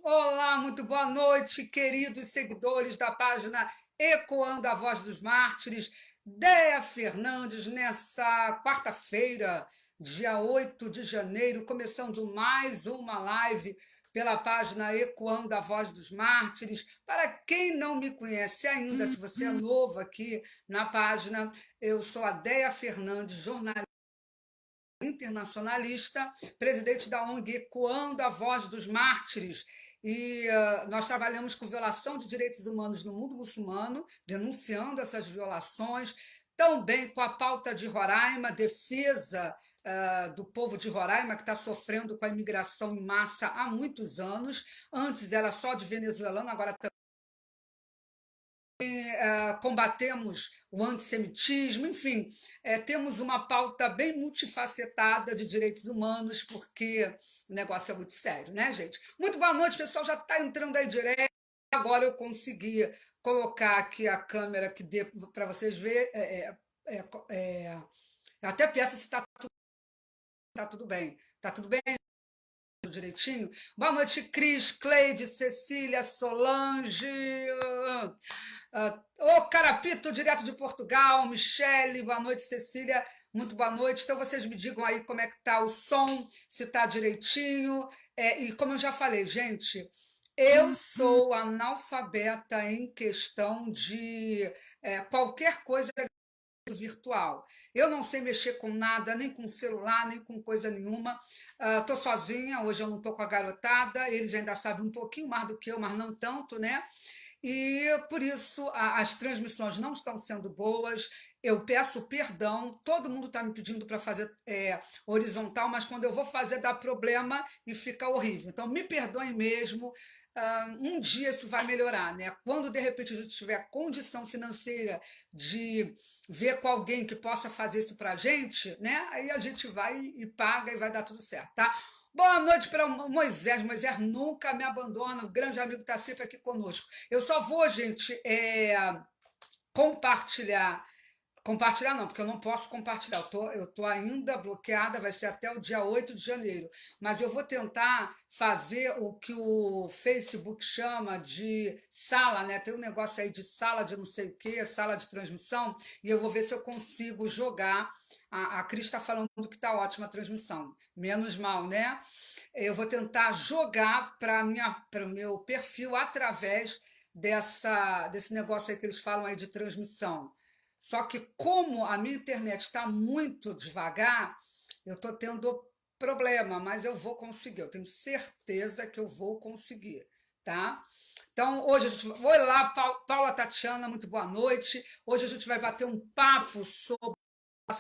Olá, muito boa noite, queridos seguidores da página Ecoando a Voz dos Mártires. Déia Fernandes, nessa quarta-feira, dia 8 de janeiro, começando mais uma live pela página Ecoando a Voz dos Mártires. Para quem não me conhece ainda, se você é novo aqui na página, eu sou a Déia Fernandes, jornalista internacionalista, presidente da ONG Ecoando a Voz dos Mártires. E nós trabalhamos com violação de direitos humanos no mundo muçulmano, denunciando essas violações, também com a pauta de Roraima, defesa do povo de Roraima, que está sofrendo com a imigração em massa há muitos anos. Antes era só de venezuelano, agora combatemos o antissemitismo, enfim, temos uma pauta bem multifacetada de direitos humanos, porque o negócio é muito sério, né, gente? Muito boa noite, pessoal, já está entrando aí direto. Agora eu consegui colocar aqui a câmera que dê para vocês verem. Eu até peço se tá tudo bem. Tá tudo bem? Direitinho. Boa noite, Cris, Cleide, Cecília, Solange. Ô Carapito, direto de Portugal, Michele, boa noite, Cecília, muito boa noite. Então, vocês me digam aí como é que tá o som, se tá direitinho. E como eu já falei, gente, eu sou analfabeta em questão de qualquer coisa virtual. Eu não sei mexer com nada, nem com celular, nem com coisa nenhuma. Estou sozinha, hoje eu não estou com a garotada, eles ainda sabem um pouquinho mais do que eu, mas não tanto, né? E por isso as transmissões não estão sendo boas. Eu peço perdão, todo mundo está me pedindo para fazer horizontal, mas quando eu vou fazer dá problema e fica horrível. Então me perdoem mesmo. Um dia isso vai melhorar, né? Quando de repente a gente tiver condição financeira de ver com alguém que possa fazer isso para a gente, né? Aí a gente vai e paga e vai dar tudo certo, tá? Boa noite para Moisés. Moisés nunca me abandona, o grande amigo está sempre aqui conosco. Eu só vou, gente, compartilhar. Compartilhar não, porque eu não posso compartilhar. Eu tô ainda bloqueada, vai ser até o dia 8 de janeiro. Mas eu vou tentar fazer o que o Facebook chama de sala, né? Tem um negócio aí de sala de não sei o quê, sala de transmissão, e eu vou ver se eu consigo jogar. A Cris está falando que está ótima a transmissão. Menos mal, né? Eu vou tentar jogar para o meu perfil através desse negócio aí que eles falam aí de transmissão. Só que como a minha internet está muito devagar, eu estou tendo problema, mas eu vou conseguir. Eu tenho certeza que eu vou conseguir, tá? Então, hoje a gente vai lá, Paula Tatiana, muito boa noite. Hoje a gente vai bater um papo sobre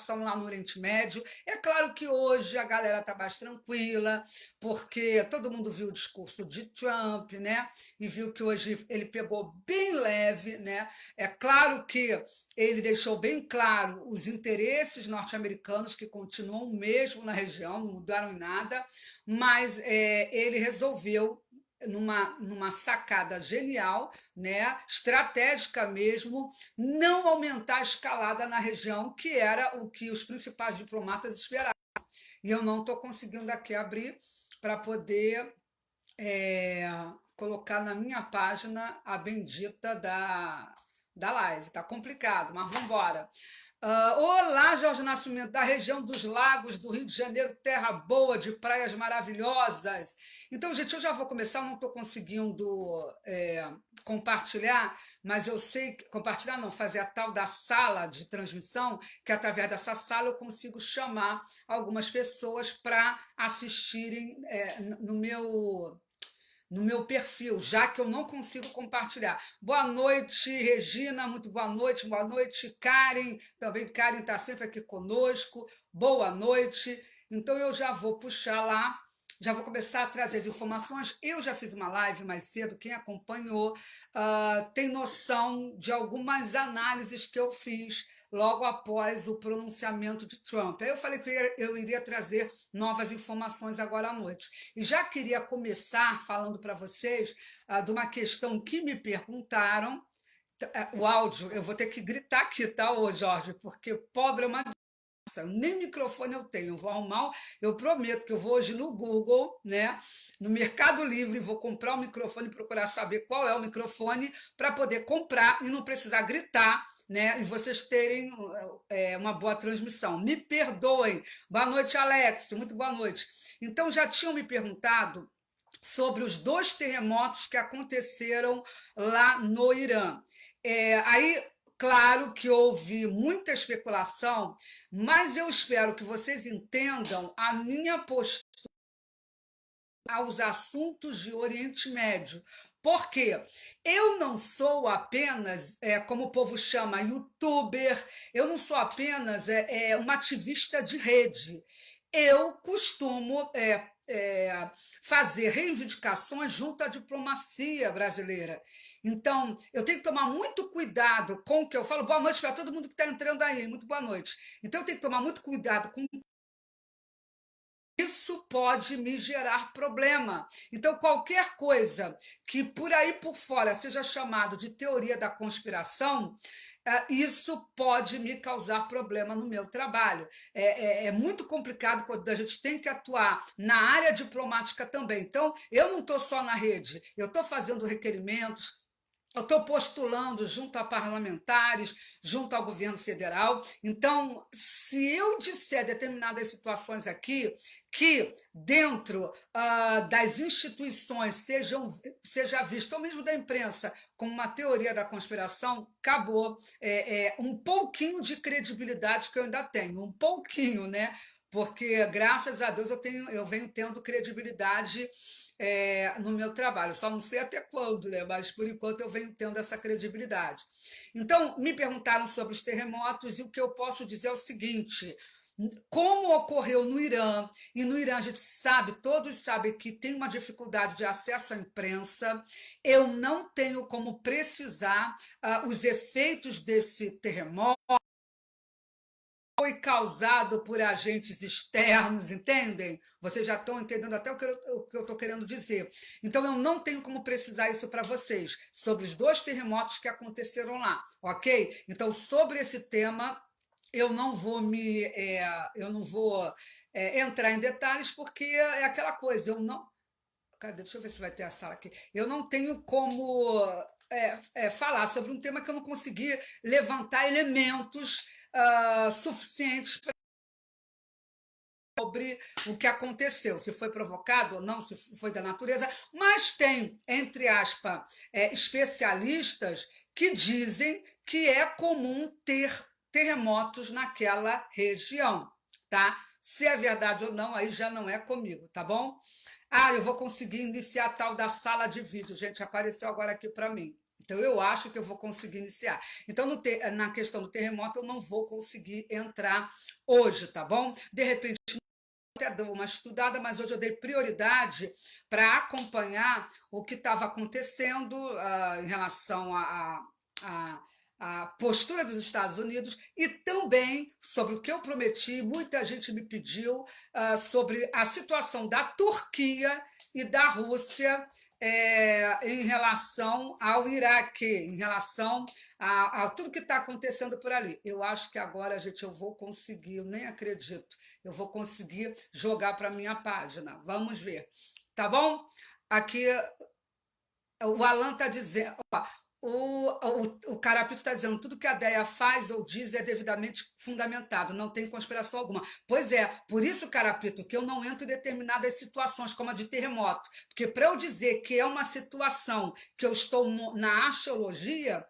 lá no Oriente Médio. É claro que hoje a galera está mais tranquila, porque todo mundo viu o discurso de Trump, né? E viu que hoje ele pegou bem leve, né? É claro que ele deixou bem claro os interesses norte-americanos que continuam mesmo na região, não mudaram em nada, mas ele resolveu numa sacada genial, né, estratégica mesmo, não aumentar a escalada na região, que era o que os principais diplomatas esperavam. E eu não estou conseguindo aqui abrir para poder colocar na minha página a bendita da live. Tá complicado, mas vamos embora. Olá, Jorge Nascimento, da região dos Lagos do Rio de Janeiro, terra boa, de praias maravilhosas. Então, gente, eu já vou começar, eu não estou conseguindo compartilhar, mas eu sei que compartilhar não, fazer a tal da sala de transmissão, que através dessa sala eu consigo chamar algumas pessoas para assistirem no meu perfil, já que eu não consigo compartilhar. Boa noite, Regina, muito boa noite, Karen, também Karen está sempre aqui conosco, boa noite. Então eu já vou puxar lá, já vou começar a trazer as informações. Eu já fiz uma live mais cedo, quem acompanhou tem noção de algumas análises que eu fiz logo após o pronunciamento de Trump. Aí eu falei que eu iria trazer novas informações agora à noite. E já queria começar falando para vocês de uma questão que me perguntaram. O áudio, eu vou ter que gritar aqui, tá, ô Jorge? Porque pobre é uma Nem microfone eu tenho, eu vou arrumar, eu prometo que eu vou hoje no Google, né, no Mercado Livre, vou comprar um microfone, procurar saber qual é o microfone para poder comprar e não precisar gritar, né, e vocês terem uma boa transmissão. Me perdoem. Boa noite, Alex, muito boa noite. Então, já tinham me perguntado sobre os 2 terremotos que aconteceram lá no Irã. Aí, claro que houve muita especulação, mas eu espero que vocês entendam a minha postura aos assuntos de Oriente Médio. Porque eu não sou apenas, como o povo chama, youtuber, eu não sou apenas uma ativista de rede. Eu costumo fazer reivindicações junto à diplomacia brasileira. Então, eu tenho que tomar muito cuidado com o que eu falo. Boa noite para todo mundo que está entrando aí, muito boa noite. Então, eu tenho que tomar muito cuidado com isso pode me gerar problema. Então, qualquer coisa que por aí por fora seja chamado de teoria da conspiração, isso pode me causar problema no meu trabalho. É muito complicado quando a gente tem que atuar na área diplomática também. Então, eu não estou só na rede, eu estou fazendo requerimentos, eu estou postulando junto a parlamentares, junto ao governo federal. Então, se eu disser determinadas situações aqui, que dentro das instituições seja visto, ou mesmo da imprensa, como uma teoria da conspiração, acabou um pouquinho de credibilidade que eu ainda tenho, um pouquinho, né? Porque, graças a Deus, eu venho tendo credibilidade no meu trabalho. Só não sei até quando, né? Mas por enquanto eu venho tendo essa credibilidade. Então, me perguntaram sobre os terremotos e o que eu posso dizer é o seguinte: como ocorreu no Irã, e no Irã a gente sabe, todos sabem que tem uma dificuldade de acesso à imprensa, eu não tenho como precisar os efeitos desse terremoto foi causado por agentes externos, entendem? Vocês já estão entendendo até o que eu estou querendo dizer. Então, eu não tenho como precisar isso para vocês, sobre os 2 terremotos que aconteceram lá, ok? Então, sobre esse tema, eu não vou entrar em detalhes, porque é aquela coisa, eu não. Cadê? Deixa eu ver se vai ter a sala aqui. Eu não tenho como falar sobre um tema que eu não consegui levantar elementos suficientes sobre o que aconteceu, se foi provocado ou não, se foi da natureza, mas tem, entre aspas, especialistas que dizem que é comum ter terremotos naquela região, tá? Se é verdade ou não, aí já não é comigo, tá bom? Ah, eu vou conseguir iniciar a tal da sala de vídeo, gente, apareceu agora aqui para mim. Então, eu acho que eu vou conseguir iniciar. Então, na questão do terremoto, eu não vou conseguir entrar hoje, tá bom? De repente, até dou uma estudada, mas hoje eu dei prioridade para acompanhar o que estava acontecendo em relação à postura dos Estados Unidos e também sobre o que eu prometi, muita gente me pediu sobre a situação da Turquia e da Rússia em relação ao Iraque, em relação a tudo que está acontecendo por ali. Eu acho que agora, gente, eu vou conseguir, eu nem acredito, eu vou conseguir jogar para a minha página. Vamos ver. Tá bom? Aqui o Alan está dizendo. Ó, o Carapito está dizendo tudo que a DEA faz ou diz é devidamente fundamentado, não tem conspiração alguma. Pois é, por isso, Carapito, que eu não entro em determinadas situações, como a de terremoto. Porque para eu dizer que é uma situação que eu estou na astrologia,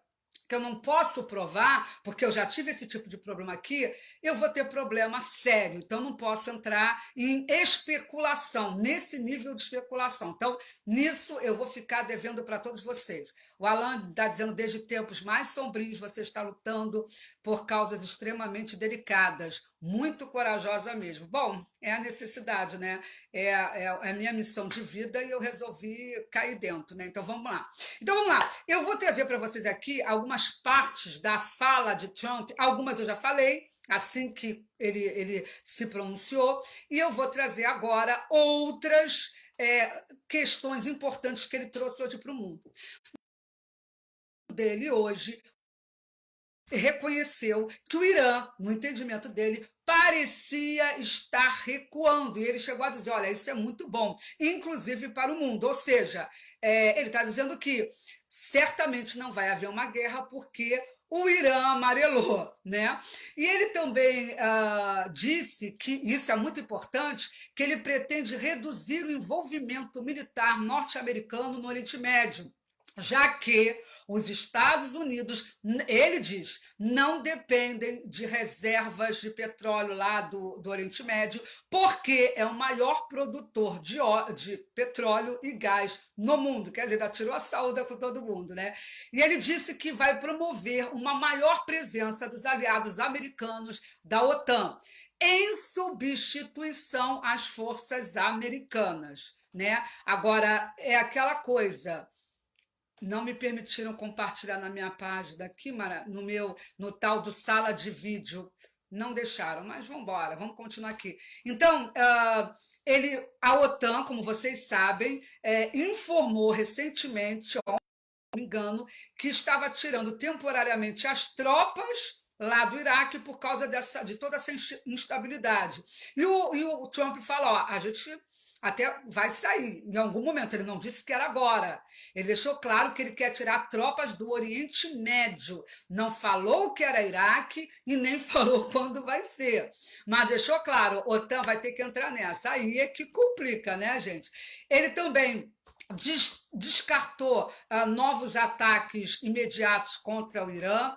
que eu não posso provar, porque eu já tive esse tipo de problema aqui, eu vou ter problema sério. Então, não posso entrar em especulação, nesse nível de especulação. Então, nisso eu vou ficar devendo para todos vocês. O Alan está dizendo, desde tempos mais sombrios, você está lutando por causas extremamente delicadas, muito corajosa mesmo. Bom, é a necessidade, né? É a minha missão de vida e eu resolvi cair dentro, né? Então, vamos lá. Então, vamos lá. Eu vou trazer para vocês aqui algumas partes da fala de Trump, algumas eu já falei, assim que ele se pronunciou, e eu vou trazer agora outras questões importantes que ele trouxe hoje para o mundo. Dele hoje reconheceu que o Irã, no entendimento dele, parecia estar recuando. E ele chegou a dizer: olha, isso é muito bom, inclusive para o mundo. Ou seja, ele está dizendo que certamente não vai haver uma guerra porque o Irã amarelou, né? E ele também disse que isso é muito importante, que ele pretende reduzir o envolvimento militar norte-americano no Oriente Médio, já que os Estados Unidos, ele diz, não dependem de reservas de petróleo lá do Oriente Médio, porque é o maior produtor de petróleo e gás no mundo. Quer dizer, tirou a saúde com todo mundo, né? E ele disse que vai promover uma maior presença dos aliados americanos da OTAN, em substituição às forças americanas, né? Agora, é aquela coisa, não me permitiram compartilhar na minha página aqui, no tal do sala de vídeo. Não deixaram, mas vamos embora, vamos continuar aqui. Então, a OTAN, como vocês sabem, informou recentemente, se não me engano, que estava tirando temporariamente as tropas lá do Iraque por causa de toda essa instabilidade. E o Trump falou: ó, a gente até vai sair em algum momento. Ele não disse que era agora. Ele deixou claro que ele quer tirar tropas do Oriente Médio. Não falou que era Iraque e nem falou quando vai ser. Mas deixou claro, a OTAN vai ter que entrar nessa. Aí é que complica, né, gente? Ele também descartou novos ataques imediatos contra o Irã,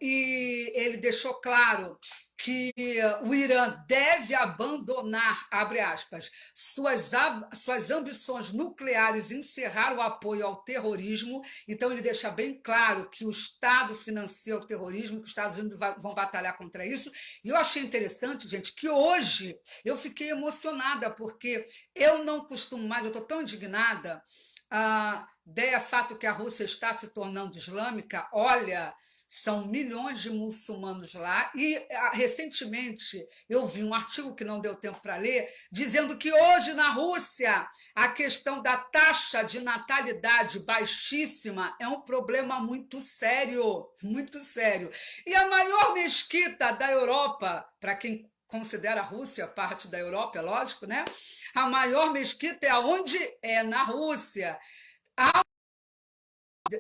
e ele deixou claro que o Irã deve abandonar, abre aspas, suas ambições nucleares e encerrar o apoio ao terrorismo. Então, ele deixa bem claro que o Estado financia o terrorismo, que os Estados Unidos vão batalhar contra isso. E eu achei interessante, gente, que hoje eu fiquei emocionada, porque eu não costumo mais, eu estou tão indignada, fato que a Rússia está se tornando islâmica. Olha, são milhões de muçulmanos lá, e recentemente eu vi um artigo que não deu tempo para ler, dizendo que hoje na Rússia a questão da taxa de natalidade baixíssima é um problema muito sério, muito sério. E a maior mesquita da Europa, para quem considera a Rússia parte da Europa, é lógico, né? A maior mesquita é aonde? É na Rússia.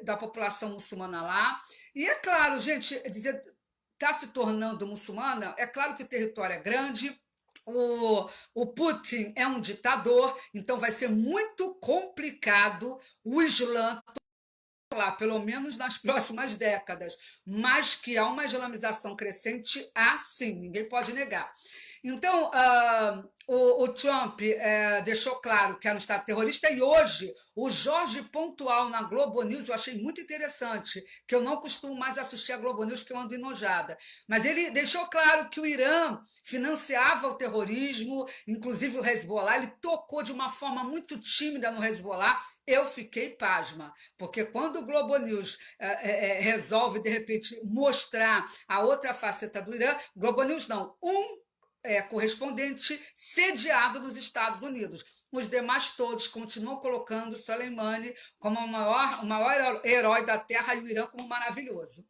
Da população muçulmana lá. E é claro, gente, está se tornando muçulmana, é claro que o território é grande, o Putin é um ditador, então vai ser muito complicado o Islã lá, pelo menos nas próximas décadas, mas que há uma islamização crescente, sim, ninguém pode negar. Então, o Trump deixou claro que era um Estado terrorista, e hoje o Jorge Pontual na Globo News, eu achei muito interessante, que eu não costumo mais assistir a Globo News, que eu ando enojada, mas ele deixou claro que o Irã financiava o terrorismo, inclusive o Hezbollah. Ele tocou de uma forma muito tímida no Hezbollah. Eu fiquei pasma, porque quando o Globo News resolve, de repente, mostrar a outra faceta do Irã, Globo News não, correspondente sediado nos Estados Unidos. Os demais todos continuam colocando Soleimani como o maior herói da Terra e o Irã como maravilhoso.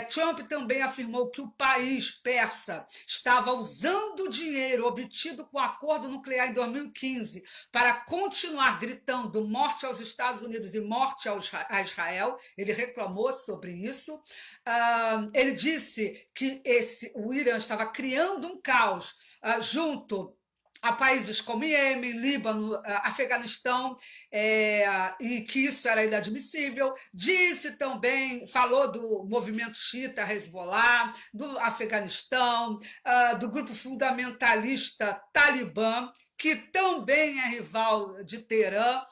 Trump também afirmou que o país persa estava usando o dinheiro obtido com o acordo nuclear em 2015 para continuar gritando morte aos Estados Unidos e morte a Israel. Ele reclamou sobre isso. Ele disse que o Irã estava criando um caos junto a países como Iêmen, Líbano, Afeganistão, e que isso era inadmissível. Disse também, falou do movimento xiita Hezbollah, do Afeganistão, do grupo fundamentalista Talibã, que também é rival de Teherã.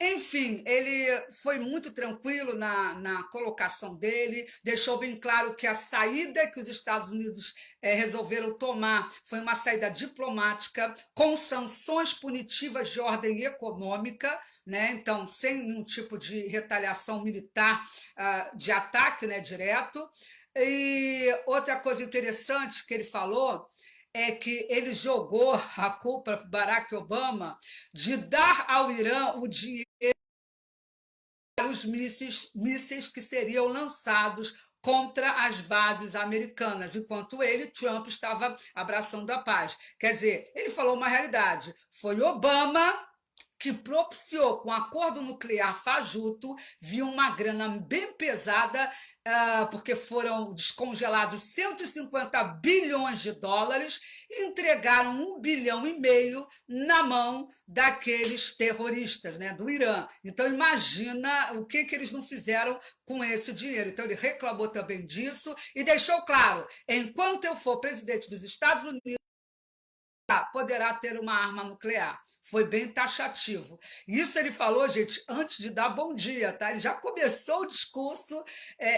Enfim, ele foi muito tranquilo na colocação dele, deixou bem claro que a saída que os Estados Unidos resolveram tomar foi uma saída diplomática, com sanções punitivas de ordem econômica, né? Então, sem nenhum tipo de retaliação militar, de ataque, né, direto. E outra coisa interessante que ele falou é que ele jogou a culpa para Barack Obama de dar ao Irã o dinheiro para os mísseis que seriam lançados contra as bases americanas, enquanto ele, Trump, estava abraçando a paz. Quer dizer, ele falou uma realidade. Foi Obama que propiciou, com o acordo nuclear fajuto, viu uma grana bem pesada, porque foram descongelados 150 bilhões de dólares e entregaram 1,5 bilhão na mão daqueles terroristas, né, do Irã. Então, imagina o que eles não fizeram com esse dinheiro. Então, ele reclamou também disso e deixou claro, enquanto eu for presidente dos Estados Unidos, poderá ter uma arma nuclear. Foi bem taxativo. Isso ele falou, gente, antes de dar bom dia, tá? Ele já começou o discurso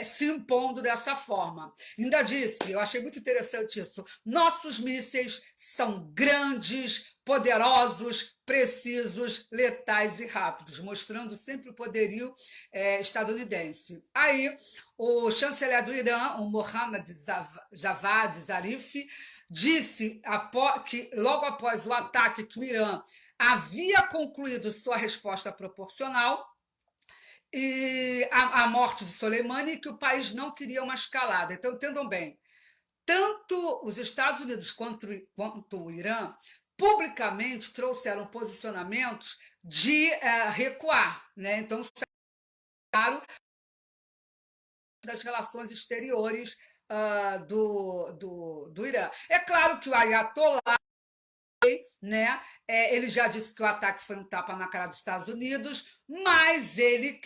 se impondo dessa forma. Ainda disse, eu achei muito interessante isso, nossos mísseis são grandes, poderosos, precisos, letais e rápidos, mostrando sempre o poderio estadunidense. Aí, o chanceler do Irã, o Mohammad Javad Zarif, disse que logo após o ataque que o Irã havia concluído sua resposta proporcional e a morte de Soleimani, e que o país não queria uma escalada. Então, entendam bem, tanto os Estados Unidos quanto o Irã publicamente trouxeram posicionamentos de recuar, né? Então, claro, das relações exteriores do Irã. É claro que o Ayatollah, né, ele já disse que o ataque foi um tapa na cara dos Estados Unidos, mas ele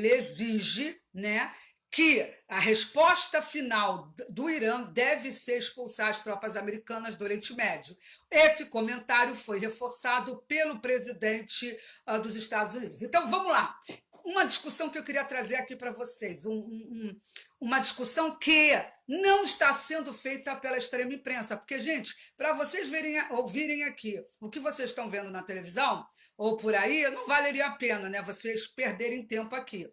exige, né, que a resposta final do Irã deve ser expulsar as tropas americanas do Oriente Médio. Esse comentário foi reforçado pelo presidente dos Estados Unidos. Então, vamos lá. Uma discussão que eu queria trazer aqui para vocês, uma discussão que não está sendo feita pela extrema imprensa, porque, gente, para vocês ouvirem aqui o que vocês estão vendo na televisão ou por aí, não valeria a pena, né, vocês perderem tempo aqui.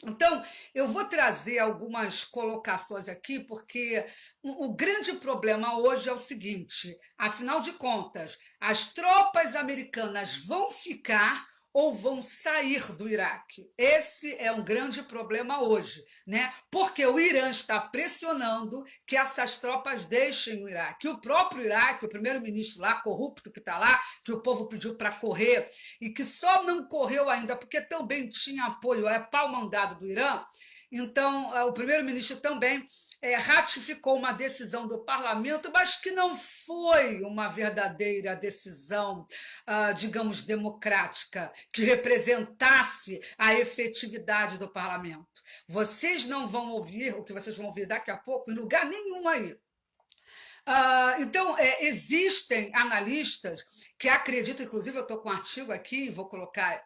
Então, eu vou trazer algumas colocações aqui, porque o grande problema hoje é o seguinte, afinal de contas, as tropas americanas vão ficar ou vão sair do Iraque? Esse é um grande problema hoje, né? Porque o Irã está pressionando que essas tropas deixem o Iraque. O próprio Iraque, o primeiro-ministro lá, corrupto que está lá, que o povo pediu para correr e que só não correu ainda porque também tinha apoio, pau-mandado do Irã. Então, o primeiro-ministro também ratificou uma decisão do parlamento, mas que não foi uma verdadeira decisão, digamos, democrática, que representasse a efetividade do parlamento. Vocês não vão ouvir o que vocês vão ouvir daqui a pouco em lugar nenhum aí. Então, existem analistas que acreditam, inclusive eu estou com um artigo aqui, vou colocar,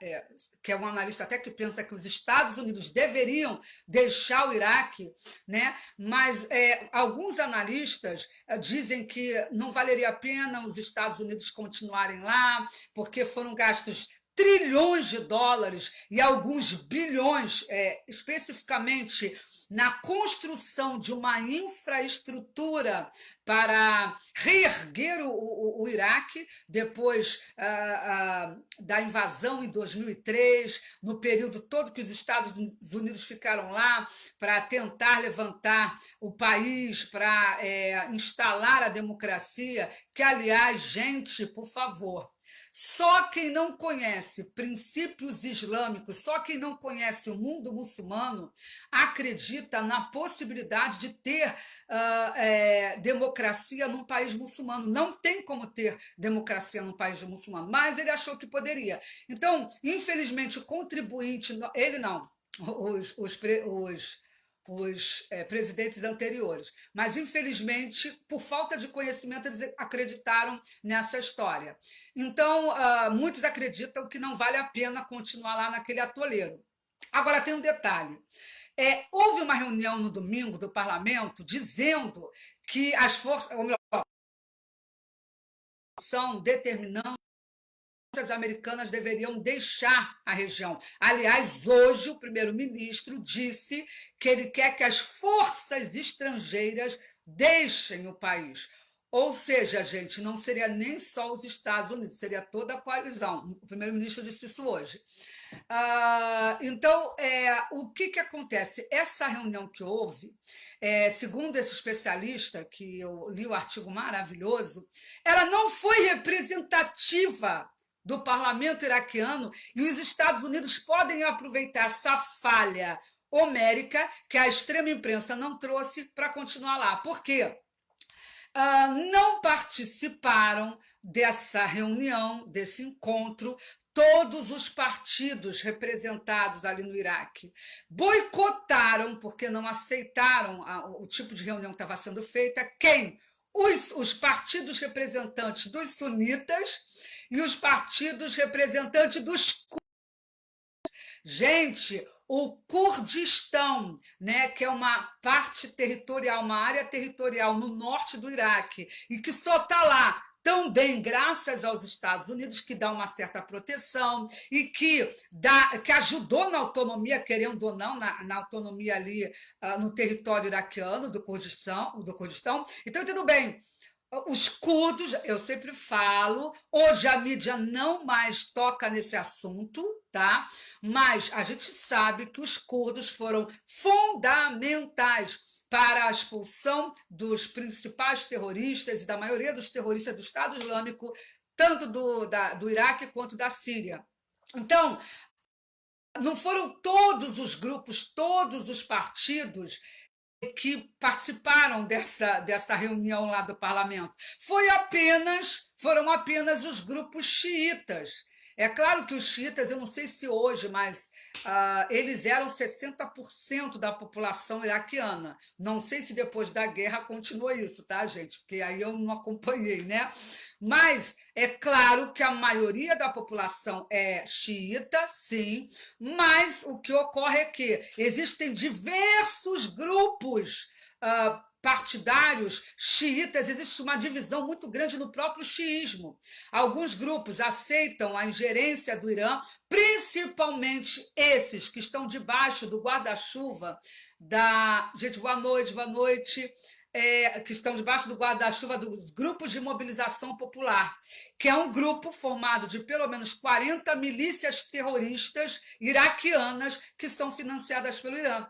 que é um analista até que pensa que os Estados Unidos deveriam deixar o Iraque, né? Mas alguns analistas dizem que não valeria a pena os Estados Unidos continuarem lá, porque foram gastos trilhões de dólares e alguns bilhões, especificamente na construção de uma infraestrutura para reerguer o Iraque depois da invasão em 2003, no período todo que os Estados Unidos ficaram lá para tentar levantar o país, para instalar a democracia, que, aliás, gente, por favor, só quem não conhece princípios islâmicos, só quem não conhece o mundo muçulmano, acredita na possibilidade de ter democracia num país muçulmano. Não tem como ter democracia num país muçulmano, mas ele achou que poderia. Então, infelizmente, o contribuinte, ele não, os presidentes anteriores. Mas, infelizmente, por falta de conhecimento, eles acreditaram nessa história. Então, muitos acreditam que não vale a pena continuar lá naquele atoleiro. Agora, tem um detalhe. Houve uma reunião no domingo do parlamento dizendo que as forças, ou melhor, são determinando as americanas deveriam deixar a região. Aliás, hoje o primeiro-ministro disse que ele quer que as forças estrangeiras deixem o país. Ou seja, gente, não seria nem só os Estados Unidos, seria toda a coalizão. O primeiro-ministro disse isso hoje. Então, o que, que acontece? Essa reunião que houve, segundo esse especialista, que eu li o artigo maravilhoso, ela não foi representativa do parlamento iraquiano e os Estados Unidos podem aproveitar essa falha homérica que a extrema imprensa não trouxe para continuar lá. Por quê? Não participaram dessa reunião, desse encontro, todos os partidos representados ali no Iraque. Boicotaram, porque não aceitaram o tipo de reunião que estava sendo feita. Quem? Os partidos representantes dos sunitas e os partidos representantes dos. Gente, o Kurdistão, né, que é uma parte territorial, uma área territorial no norte do Iraque, e que só está lá também graças aos Estados Unidos, que dá uma certa proteção e que ajudou na autonomia, querendo ou não, na autonomia ali no território iraquiano do Kurdistão. Então, tudo bem. Os curdos, eu sempre falo, hoje a mídia não mais toca nesse assunto, tá? Mas a gente sabe que os curdos foram fundamentais para a expulsão dos principais terroristas e da maioria dos terroristas do Estado Islâmico, tanto do Iraque quanto da Síria. Então, não foram todos os grupos, todos os partidos que participaram dessa reunião lá do parlamento. Foram apenas os grupos xiitas. É claro que os xiitas, eu não sei se hoje, mas eles eram 60% da população iraquiana. Não sei se depois da guerra continua isso, tá, gente? Porque aí eu não acompanhei, né? Mas é claro que a maioria da população é xiita, sim, mas o que ocorre é que existem diversos grupos partidários xiitas, existe uma divisão muito grande no próprio xiismo. Alguns grupos aceitam a ingerência do Irã, principalmente esses que estão debaixo do guarda-chuva da. Gente, boa noite, boa noite. Que estão debaixo do guarda-chuva dos grupos de mobilização popular, que é um grupo formado de pelo menos 40 milícias terroristas iraquianas que são financiadas pelo Irã.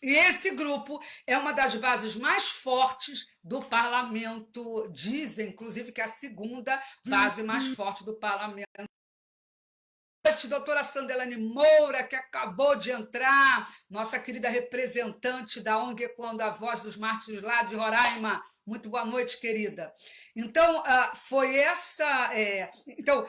E esse grupo é uma das bases mais fortes do parlamento, dizem, inclusive, que é a segunda base mais forte do parlamento. Boa noite, doutora Sandelane Moura, que acabou de entrar, nossa querida representante da ONG Quando a Voz dos Mártires lá de Roraima. Muito boa noite, querida. Então, foi essa. Então,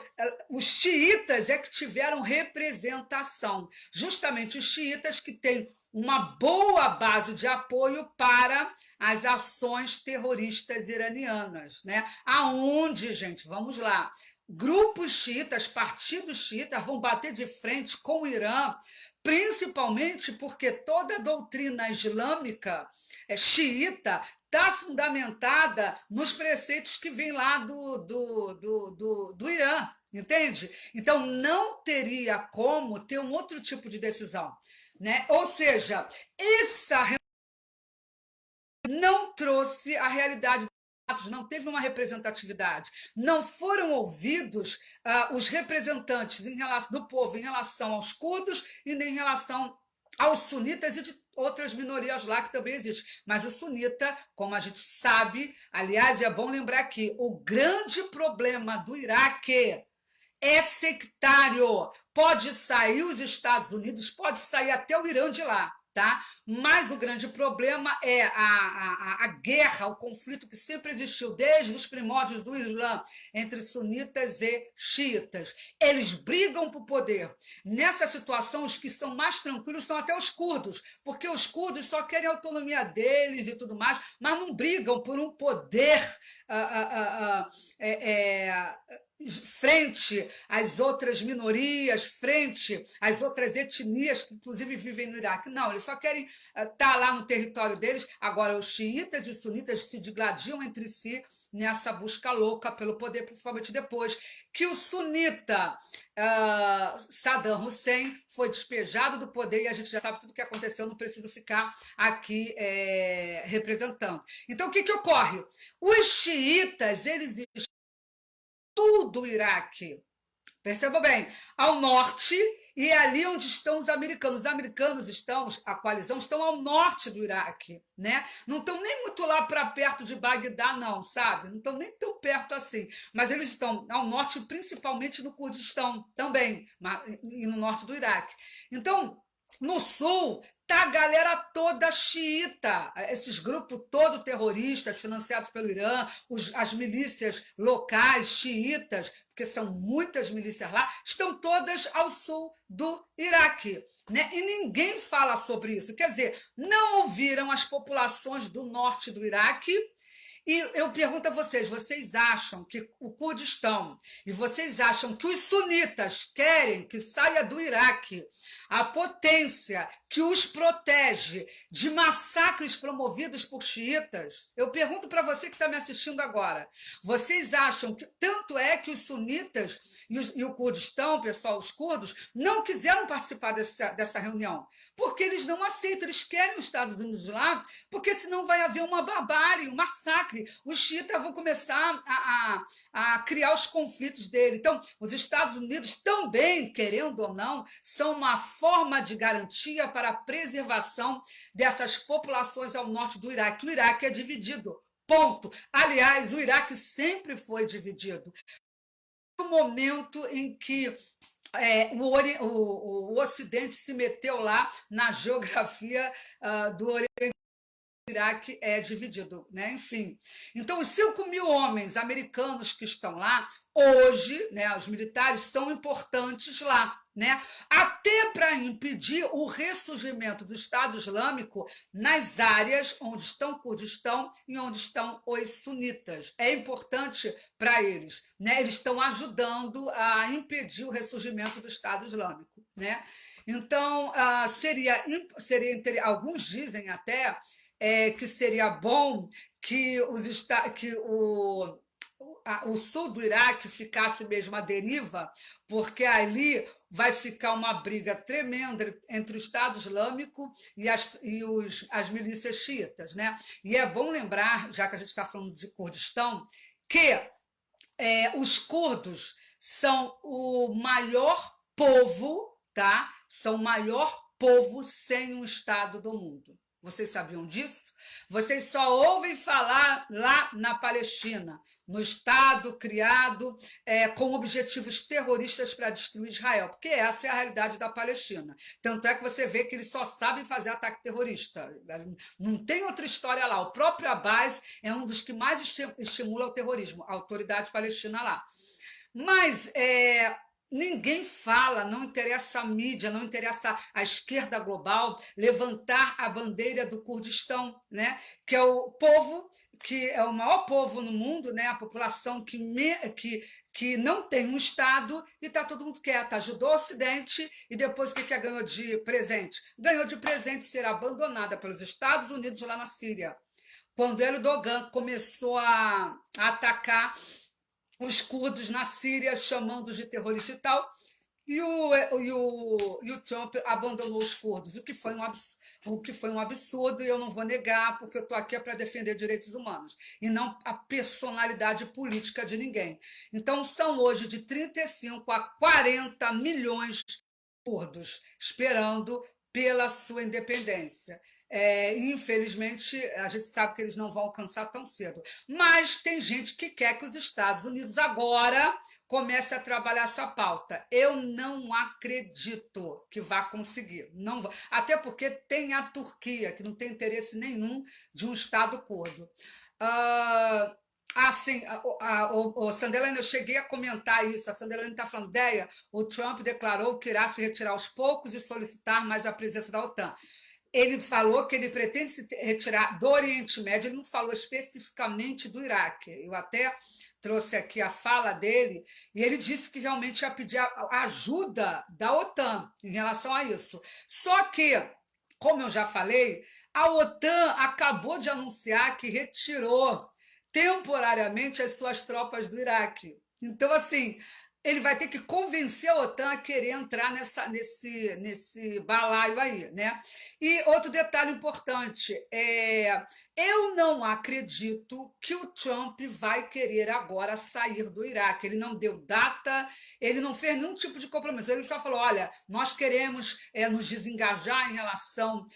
os xiitas é que tiveram representação, justamente os xiitas que têm uma boa base de apoio para as ações terroristas iranianas, né? Aonde, gente, vamos lá, grupos xiitas, partidos xiitas vão bater de frente com o Irã, principalmente porque toda a doutrina islâmica xiita está fundamentada nos preceitos que vêm lá do Irã, entende? Então, não teria como ter um outro tipo de decisão, né? Ou seja, essa não trouxe a realidade dos fatos, não teve uma representatividade, não foram ouvidos os representantes do povo em relação aos curdos e nem em relação aos sunitas e de outras minorias lá que também existem. Mas o sunita, como a gente sabe, aliás, é bom lembrar que o grande problema do Iraque é sectário. Pode sair os Estados Unidos, pode sair até o Irã de lá, tá? Mas o grande problema é a guerra, o conflito que sempre existiu desde os primórdios do Islã entre sunitas e xiitas. Eles brigam por poder. Nessa situação, os que são mais tranquilos são até os curdos, porque os curdos só querem a autonomia deles e tudo mais, mas não brigam por um poder frente às outras minorias, frente às outras etnias que inclusive vivem no Iraque. Não, eles só querem estar lá no território deles. Agora, os xiitas e os sunitas se digladiam entre si nessa busca louca pelo poder, principalmente depois que o sunita Saddam Hussein foi despejado do poder, e a gente já sabe tudo o que aconteceu, não preciso ficar aqui representando. Então, o que ocorre? Os xiitas, eles do Iraque, perceba bem, ao norte E é ali onde estão os americanos. Os americanos estão, a coalizão, estão ao norte do Iraque, né? Não estão nem muito lá para perto de Bagdá, não, sabe? Não estão nem tão perto assim. Mas eles estão ao norte, principalmente no Kurdistão também, e no norte do Iraque. Então, no sul, tá a galera toda xiita, esses grupos todos terroristas financiados pelo Irã, as milícias locais xiitas, porque são muitas milícias lá, estão todas ao sul do Iraque, né? E ninguém fala sobre isso. Quer dizer, não ouviram as populações do norte do Iraque. E eu pergunto a vocês, vocês acham que o Kurdistão e vocês acham que os sunitas querem que saia do Iraque a potência que os protege de massacres promovidos por xiitas? Eu pergunto para você que está me assistindo agora, vocês acham que tanto é que os sunitas e o Kurdistão, pessoal, os curdos, não quiseram participar dessa reunião? Porque eles não aceitam, eles querem os Estados Unidos lá, porque senão vai haver uma barbárie, um massacre. Os xiitas vão começar a criar os conflitos dele. Então, os Estados Unidos também, querendo ou não, são uma forma de garantia para a preservação dessas populações ao norte do Iraque. O Iraque é dividido, ponto. Aliás, o Iraque sempre foi dividido. No momento em que o Ocidente se meteu lá na geografia do Oriente, o Iraque é dividido, né? Enfim. Então, os 5.000 homens americanos que estão lá, hoje, né, os militares são importantes lá, né? Até para impedir o ressurgimento do Estado Islâmico nas áreas onde estão o Kurdistão e onde estão os sunitas. É importante para eles, né? Eles estão ajudando a impedir o ressurgimento do Estado Islâmico, né? Então, alguns dizem até que seria bom que o sul do Iraque ficasse mesmo à deriva, porque ali vai ficar uma briga tremenda entre o Estado Islâmico e as milícias xiitas, né? E é bom lembrar, já que a gente está falando de Kurdistão, que os curdos são o maior povo, tá? São o maior povo sem um Estado do mundo. Vocês sabiam disso? Vocês só ouvem falar lá na Palestina, no Estado criado com objetivos terroristas para destruir Israel, porque essa é a realidade da Palestina. Tanto é que você vê que eles só sabem fazer ataque terrorista. Não tem outra história lá. O próprio Abbas é um dos que mais estimula o terrorismo, a autoridade palestina lá. Mas ninguém fala, não interessa a mídia, não interessa a esquerda global levantar a bandeira do Kurdistão, né? Que é o povo, que é o maior povo no mundo, né? A população que não tem um Estado e está todo mundo quieto. Ajudou o Ocidente e depois o que ganhou de presente? Ganhou de presente ser abandonada pelos Estados Unidos lá na Síria. Quando Erdogan começou a atacar os curdos na Síria, chamando-os de terroristas e tal, e o Trump abandonou os curdos, o que foi um absurdo, e eu não vou negar, porque eu estou aqui para defender direitos humanos, e não a personalidade política de ninguém. Então, são hoje de 35 a 40 milhões de curdos esperando pela sua independência. Infelizmente, a gente sabe que eles não vão alcançar tão cedo. Mas tem gente que quer que os Estados Unidos agora comece a trabalhar essa pauta. Eu não acredito que vá conseguir. Não vou. Até porque tem a Turquia, que não tem interesse nenhum de um Estado curdo. Sim, Sandelane, eu cheguei a comentar isso. A Sandelane está falando, Deia, o Trump declarou que irá se retirar aos poucos e solicitar mais a presença da OTAN. Ele falou que ele pretende se retirar do Oriente Médio, ele não falou especificamente do Iraque. Eu até trouxe aqui a fala dele, e ele disse que realmente ia pedir a ajuda da OTAN em relação a isso. Só que, como eu já falei, a OTAN acabou de anunciar que retirou temporariamente as suas tropas do Iraque. Então, assim, ele vai ter que convencer a OTAN a querer entrar nesse balaio aí, né? E outro detalhe importante, eu não acredito que o Trump vai querer agora sair do Iraque. Ele não deu data, ele não fez nenhum tipo de compromisso. Ele só falou: olha, nós queremos nos desengajar em relação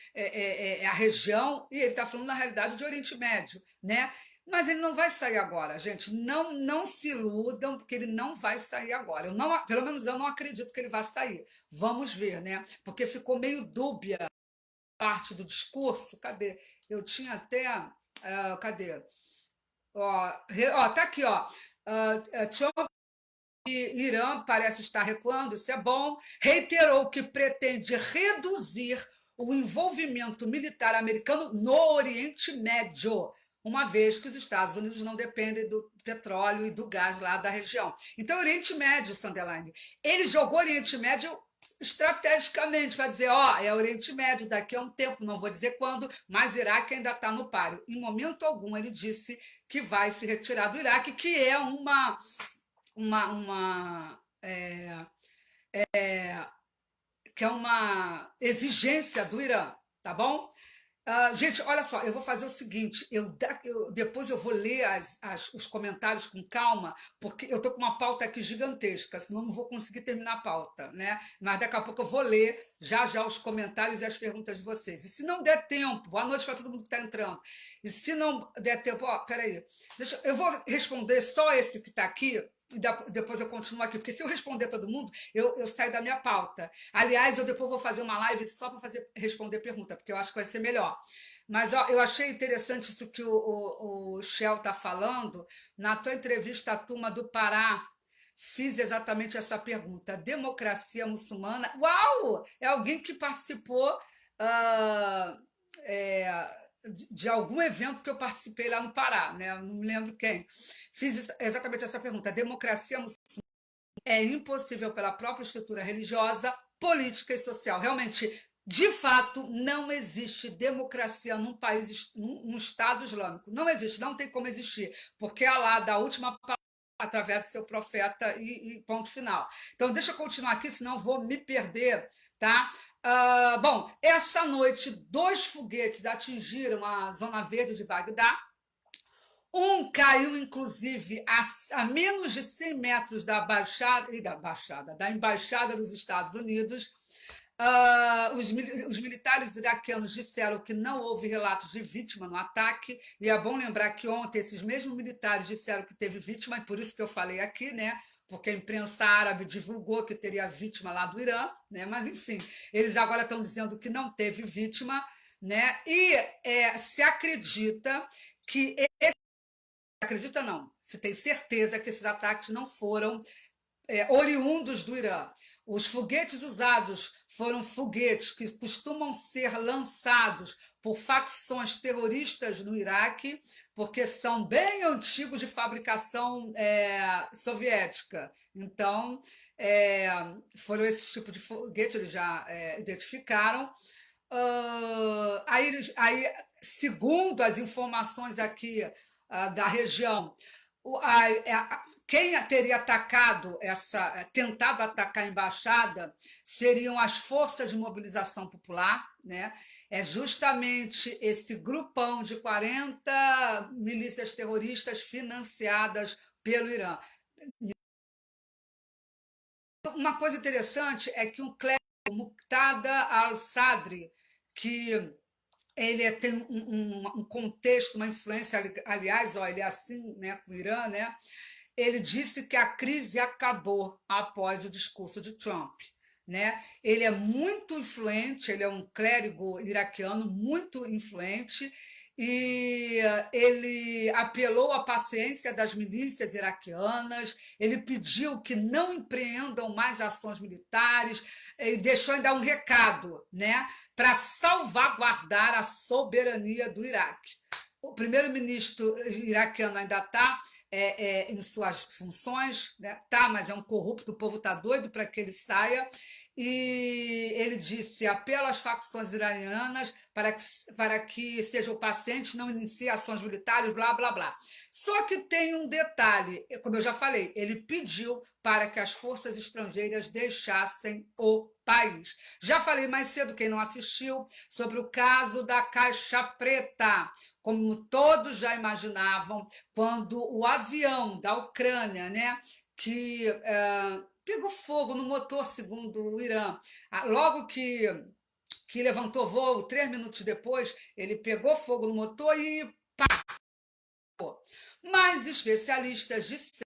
à região, e ele está falando, na realidade, de Oriente Médio, né? Mas ele não vai sair agora, gente. Não se iludam, porque ele não vai sair agora. Eu não, pelo menos eu não acredito que ele vai sair. Vamos ver, né? Porque ficou meio dúbia parte do discurso. Cadê? Eu tinha até. Cadê? Ó, tá aqui, ó. Trump e Irã parece estar recuando, isso é bom. Reiterou que pretende reduzir o envolvimento militar americano no Oriente Médio, uma vez que os Estados Unidos não dependem do petróleo e do gás lá da região. Então, Oriente Médio, Sandeline, ele jogou Oriente Médio estrategicamente para dizer, ó, é Oriente Médio, daqui a um tempo, não vou dizer quando, mas Iraque ainda está no páreo. Em momento algum ele disse que vai se retirar do Iraque, que é uma que é uma exigência do Irã, tá bom? Gente, olha só, eu vou fazer o seguinte, depois eu vou ler os comentários com calma, porque eu estou com uma pauta aqui gigantesca, senão não vou conseguir terminar a pauta, né? Mas daqui a pouco eu vou ler já os comentários e as perguntas de vocês. E se não der tempo, boa noite para todo mundo que está entrando, e se não der tempo, peraí, eu vou responder só esse que está aqui, e depois eu continuo aqui, porque se eu responder todo mundo, eu saio da minha pauta. Aliás, eu depois vou fazer uma live só para responder pergunta, porque eu acho que vai ser melhor. Mas ó, eu achei interessante isso que o Shell está falando. Na tua entrevista à turma do Pará, fiz exatamente essa pergunta. Democracia muçulmana? Uau! É alguém que participou ah, de algum evento que eu participei lá no Pará, né? Não me lembro quem. Fiz exatamente essa pergunta. Democracia muçulmana é impossível pela própria estrutura religiosa, política e social. Realmente, de fato, não existe democracia num país, num Estado islâmico. Não existe, não tem como existir, porque Allah dá a última palavra através do seu profeta e ponto final. Então, deixa eu continuar aqui, senão vou me perder, tá? Bom, essa noite, 2 foguetes atingiram a zona verde de Bagdá. Um caiu, inclusive, a menos de 100 metros da Embaixada dos Estados Unidos. Os militares iraquianos disseram que não houve relatos de vítima no ataque, e é bom lembrar que ontem esses mesmos militares disseram que teve vítima, e por isso que eu falei aqui, né? Porque a imprensa árabe divulgou que teria vítima lá do Irã, né? Mas, enfim, eles agora estão dizendo que não teve vítima, né? E se acredita que acredita não, se tem certeza que esses ataques não foram oriundos do Irã. Os foguetes usados foram foguetes que costumam ser lançados por facções terroristas no Iraque, porque são bem antigos de fabricação soviética. Então, foram esse tipo de foguete, eles já identificaram. Aí, segundo as informações aqui da região, quem teria tentado atacar a embaixada seriam as forças de mobilização popular, né? É justamente esse grupão de 40 milícias terroristas financiadas pelo Irã. Uma coisa interessante é que um clérigo, Muqtada al-Sadri, que ele tem um contexto, uma influência, aliás, ó, ele é assim, né, com o Irã, né? Ele disse que a crise acabou após o discurso de Trump, né? Ele é muito influente, ele é um clérigo iraquiano muito influente e ele apelou à paciência das milícias iraquianas, ele pediu que não empreendam mais ações militares e deixou ainda um recado, né, para salvaguardar a soberania do Iraque. O primeiro-ministro iraquiano ainda está em suas funções, né? Tá, mas é um corrupto, o povo está doido para que ele saia. e ele disse: apela às facções iranianas para que seja o paciente, não inicie ações militares, blá, blá, blá. Só que tem um detalhe, como eu já falei, ele pediu para que as forças estrangeiras deixassem o país. Já falei mais cedo, quem não assistiu, sobre o caso da Caixa Preta. Como todos já imaginavam, quando o avião da Ucrânia, né, que pegou fogo no motor, segundo o Irã, logo que levantou voo, 3 minutos depois, ele pegou fogo no motor e pá! Mas especialistas disseram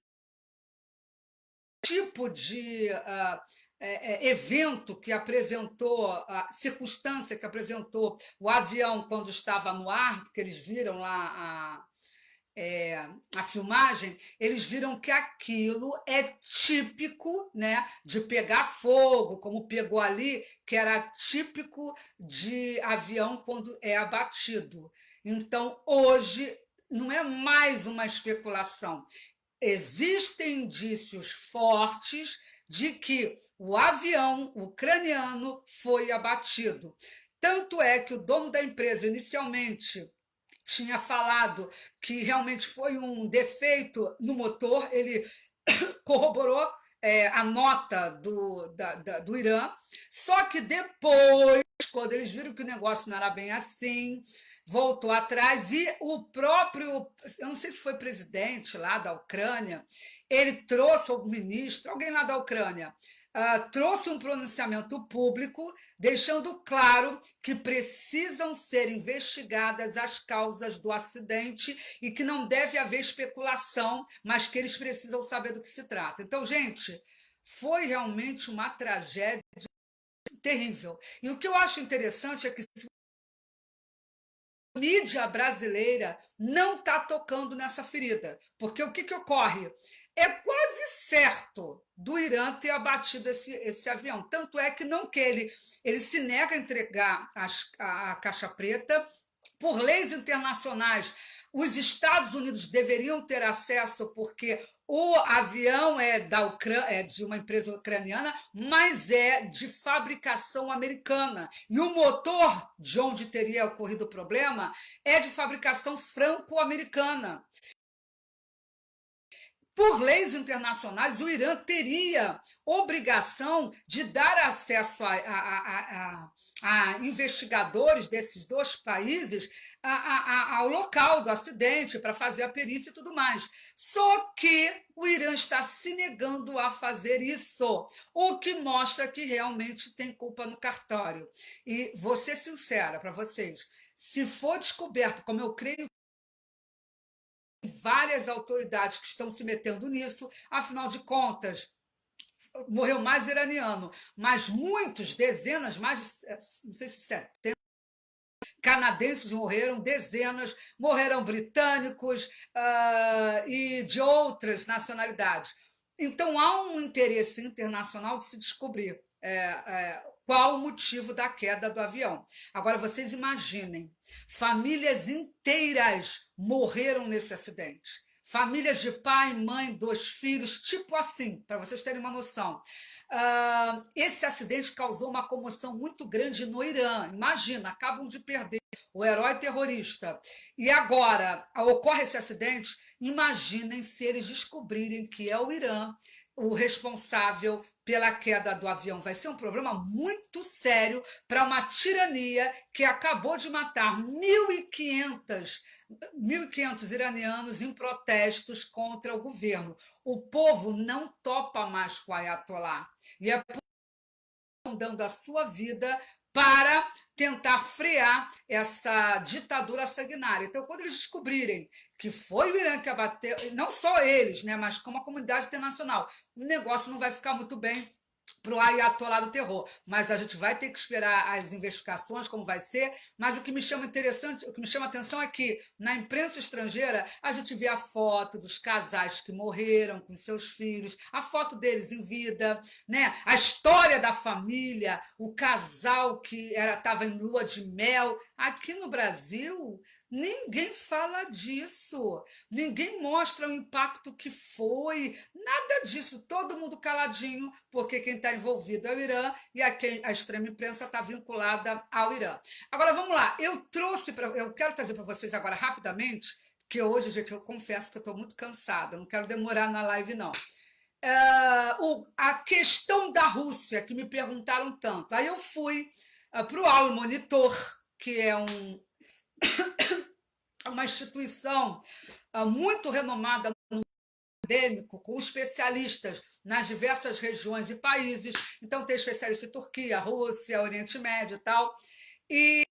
tipo de evento que apresentou, a circunstância que apresentou o avião quando estava no ar, porque eles viram lá a filmagem, eles viram que aquilo é típico, né, de pegar fogo, como pegou ali, que era típico de avião quando é abatido. Então, hoje, não é mais uma especulação. Existem indícios fortes de que o avião ucraniano foi abatido. Tanto é que o dono da empresa, inicialmente, tinha falado que realmente foi um defeito no motor, ele corroborou a nota do Irã, só que depois, quando eles viram que o negócio não era bem assim, voltou atrás e o próprio, eu não sei se foi presidente lá da Ucrânia, ele trouxe o ministro, alguém lá da Ucrânia, trouxe um pronunciamento público, deixando claro que precisam ser investigadas as causas do acidente e que não deve haver especulação, mas que eles precisam saber do que se trata. Então, gente, foi realmente uma tragédia terrível. E o que eu acho interessante é que a mídia brasileira não está tocando nessa ferida, porque o que ocorre? É quase certo do Irã ter abatido esse avião. Tanto é que não que ele se nega a entregar a Caixa Preta por leis internacionais. Os Estados Unidos deveriam ter acesso porque o avião é de uma empresa ucraniana, mas é de fabricação americana. E o motor de onde teria ocorrido o problema é de fabricação franco-americana. Por leis internacionais, o Irã teria obrigação de dar acesso a investigadores desses dois países ao local do acidente para fazer a perícia e tudo mais. Só que o Irã está se negando a fazer isso, o que mostra que realmente tem culpa no cartório. E vou ser sincera para vocês, se for descoberto, como eu creio, várias autoridades que estão se metendo nisso, afinal de contas, morreu mais iraniano, mas muitos, dezenas, mais de, não sei se 70 canadenses morreram, dezenas, morreram britânicos e de outras nacionalidades. Então há um interesse internacional de se descobrir qual o motivo da queda do avião. Agora, vocês imaginem, famílias inteiras morreram nesse acidente. Famílias de pai, mãe, 2 filhos, tipo assim, para vocês terem uma noção. Esse acidente causou uma comoção muito grande no Irã. Imagina, acabam de perder o herói terrorista. E agora ocorre esse acidente, imaginem se eles descobrirem que é o Irã o responsável pela queda do avião. Vai ser um problema muito sério para uma tirania que acabou de matar 1.500 iranianos em protestos contra o governo. O povo não topa mais com o Ayatollah. E é por isso dando a sua vida para tentar frear essa ditadura sanguinária. Então, quando eles descobrirem que foi o Irã que abateu, não só eles, né, mas como a comunidade internacional, o negócio não vai ficar muito bem para o Ayatollah do terror, mas a gente vai ter que esperar as investigações, como vai ser, mas o que me chama a atenção é que na imprensa estrangeira a gente vê a foto dos casais que morreram com seus filhos, a foto deles em vida, né? A história da família, o casal que estava em lua de mel. Aqui no Brasil Ninguém fala disso, ninguém mostra o impacto que foi, nada disso, todo mundo caladinho, porque quem está envolvido é o Irã e a extrema imprensa está vinculada ao Irã. Agora vamos lá, eu quero trazer para vocês agora rapidamente, que hoje, gente, eu confesso que eu estou muito cansada, não quero demorar na live, não. A questão da Rússia, que me perguntaram tanto. Aí eu fui para o Al Monitor, que é uma instituição muito renomada no acadêmico, com especialistas nas diversas regiões e países. Então, tem especialista em Turquia, Rússia, Oriente Médio e tal. E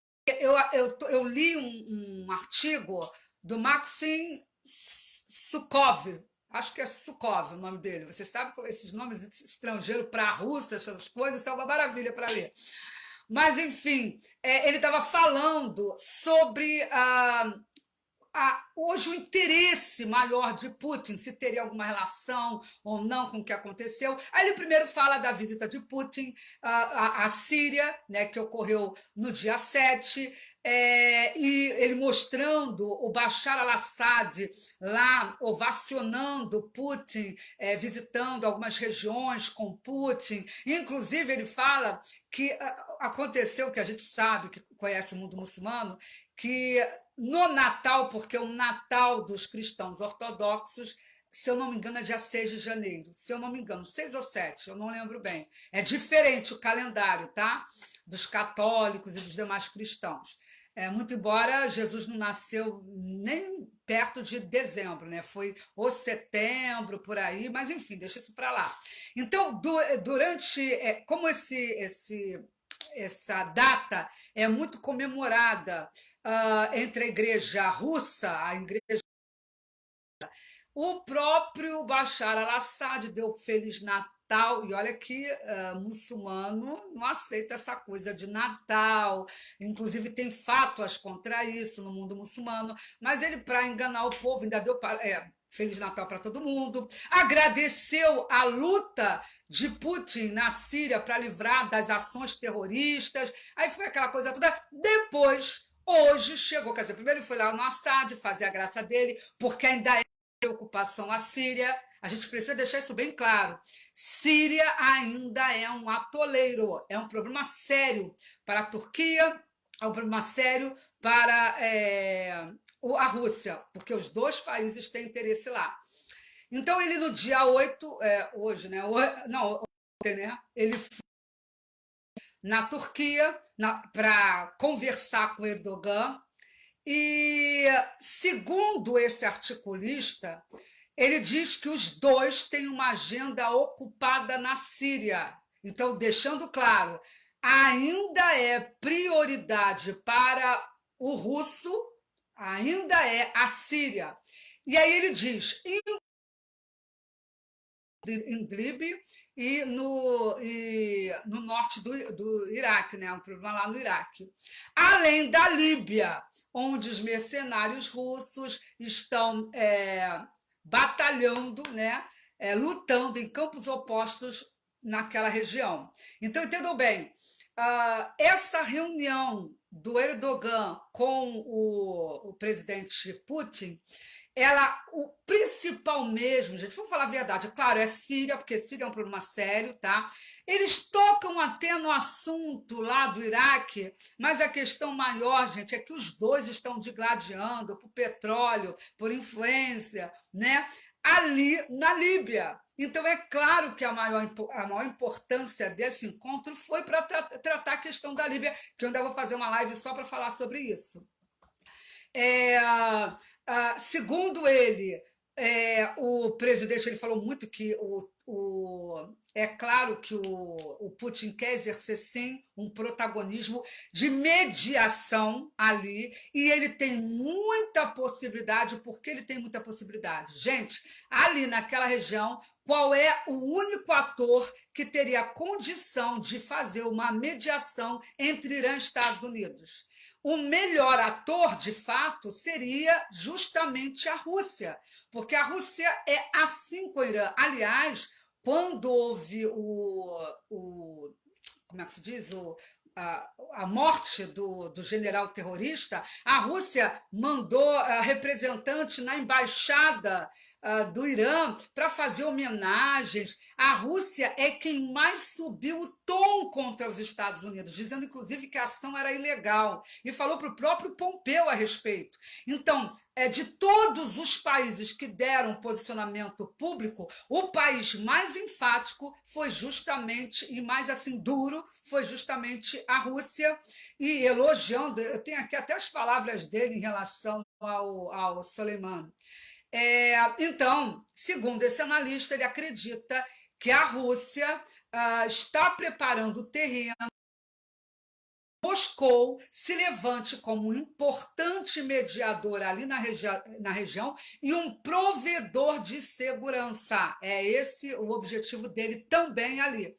eu li um artigo do Maxim Sukov, acho que é Sukov o nome dele. Você sabe que esses nomes estrangeiros para a Rússia, essas coisas, são uma maravilha para ler. Mas, enfim, ele estava falando sobre hoje o interesse maior de Putin, se teria alguma relação ou não com o que aconteceu. Aí ele primeiro fala da visita de Putin à Síria, né, que ocorreu no dia 7, e ele mostrando o Bashar al-Assad lá ovacionando Putin, visitando algumas regiões com Putin. Inclusive, ele fala que aconteceu, que a gente sabe, que conhece o mundo muçulmano, que no Natal, porque o Natal dos cristãos ortodoxos, se eu não me engano, é dia 6 de janeiro. Se eu não me engano, 6 ou 7, eu não lembro bem. É diferente o calendário, tá? Dos católicos e dos demais cristãos. Muito embora Jesus não nasceu nem perto de dezembro, né? Foi ou setembro, por aí, mas enfim, deixa isso para lá. Então, como essa data é muito comemorada entre a igreja russa, a igreja. O próprio Bashar al-Assad deu Feliz Natal, e olha que muçulmano não aceita essa coisa de Natal, inclusive tem fátuas contra isso no mundo muçulmano, mas ele, para enganar o povo, ainda deu Feliz Natal para todo mundo, agradeceu a luta de Putin na Síria para livrar das ações terroristas, aí foi aquela coisa toda. Depois, hoje chegou, quer dizer, primeiro ele foi lá no Assad fazer a graça dele, porque ainda preocupação à Síria, a gente precisa deixar isso bem claro. Síria ainda é um atoleiro, é um problema sério para a Turquia, é um problema sério para a Rússia, porque os dois países têm interesse lá. Então, ele no dia 8, hoje, né? Não, ontem, né? Ele foi na Turquia para conversar com Erdogan. E, segundo esse articulista, ele diz que os dois têm uma agenda ocupada na Síria. Então, deixando claro, ainda é prioridade para o russo, ainda é a Síria. E aí ele diz, em Idlib no norte do Iraque, né? Um problema lá no Iraque. Além da Líbia, onde os mercenários russos estão batalhando, né? Lutando em campos opostos naquela região. Então, entendam bem, essa reunião do Erdogan com o presidente Putin, o principal mesmo, gente, vamos falar a verdade, claro, é Síria, porque Síria é um problema sério, tá? Eles tocam até no assunto lá do Iraque, mas a questão maior, gente, é que os dois estão digladiando por petróleo, por influência, né? Ali na Líbia. Então, é claro que a maior importância desse encontro foi para tratar a questão da Líbia, que eu ainda vou fazer uma live só para falar sobre isso. Segundo ele, o presidente ele falou muito que é claro que o Putin quer exercer, sim, um protagonismo de mediação ali, e ele tem muita possibilidade. Por que ele tem muita possibilidade? Gente, ali naquela região, qual é o único ator que teria condição de fazer uma mediação entre Irã e Estados Unidos? O melhor ator, de fato, seria justamente a Rússia, porque a Rússia é assim com o Irã. Aliás, quando houve como é que se diz? a morte do general terrorista, a Rússia mandou representante na embaixada do Irã para fazer homenagens. A Rússia é quem mais subiu o tom contra os Estados Unidos, dizendo inclusive que a ação era ilegal, e falou para o próprio Pompeu a respeito. Então, de todos os países que deram posicionamento público, o país mais enfático foi justamente, e mais assim duro, foi justamente a Rússia, e elogiando, eu tenho aqui até as palavras dele em relação ao Soleimani. Então, segundo esse analista, ele acredita que a Rússia está preparando o terreno. Moscou se levante como um importante mediador ali na região e um provedor de segurança. É esse o objetivo dele também ali.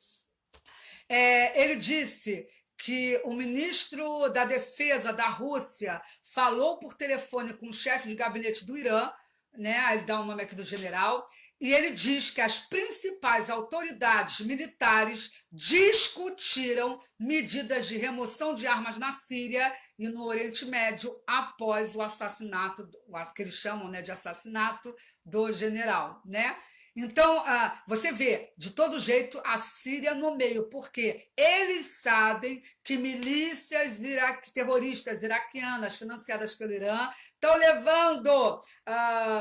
Ele disse que o ministro da Defesa da Rússia falou por telefone com o chefe de gabinete do Irã, né? Ele dá o nome aqui do general, e ele diz que as principais autoridades militares discutiram medidas de remoção de armas na Síria e no Oriente Médio após o assassinato, o que eles chamam, né, de assassinato do general, né? Então, você vê, de todo jeito, a Síria no meio, porque eles sabem que milícias terroristas iraquianas financiadas pelo Irã estão levando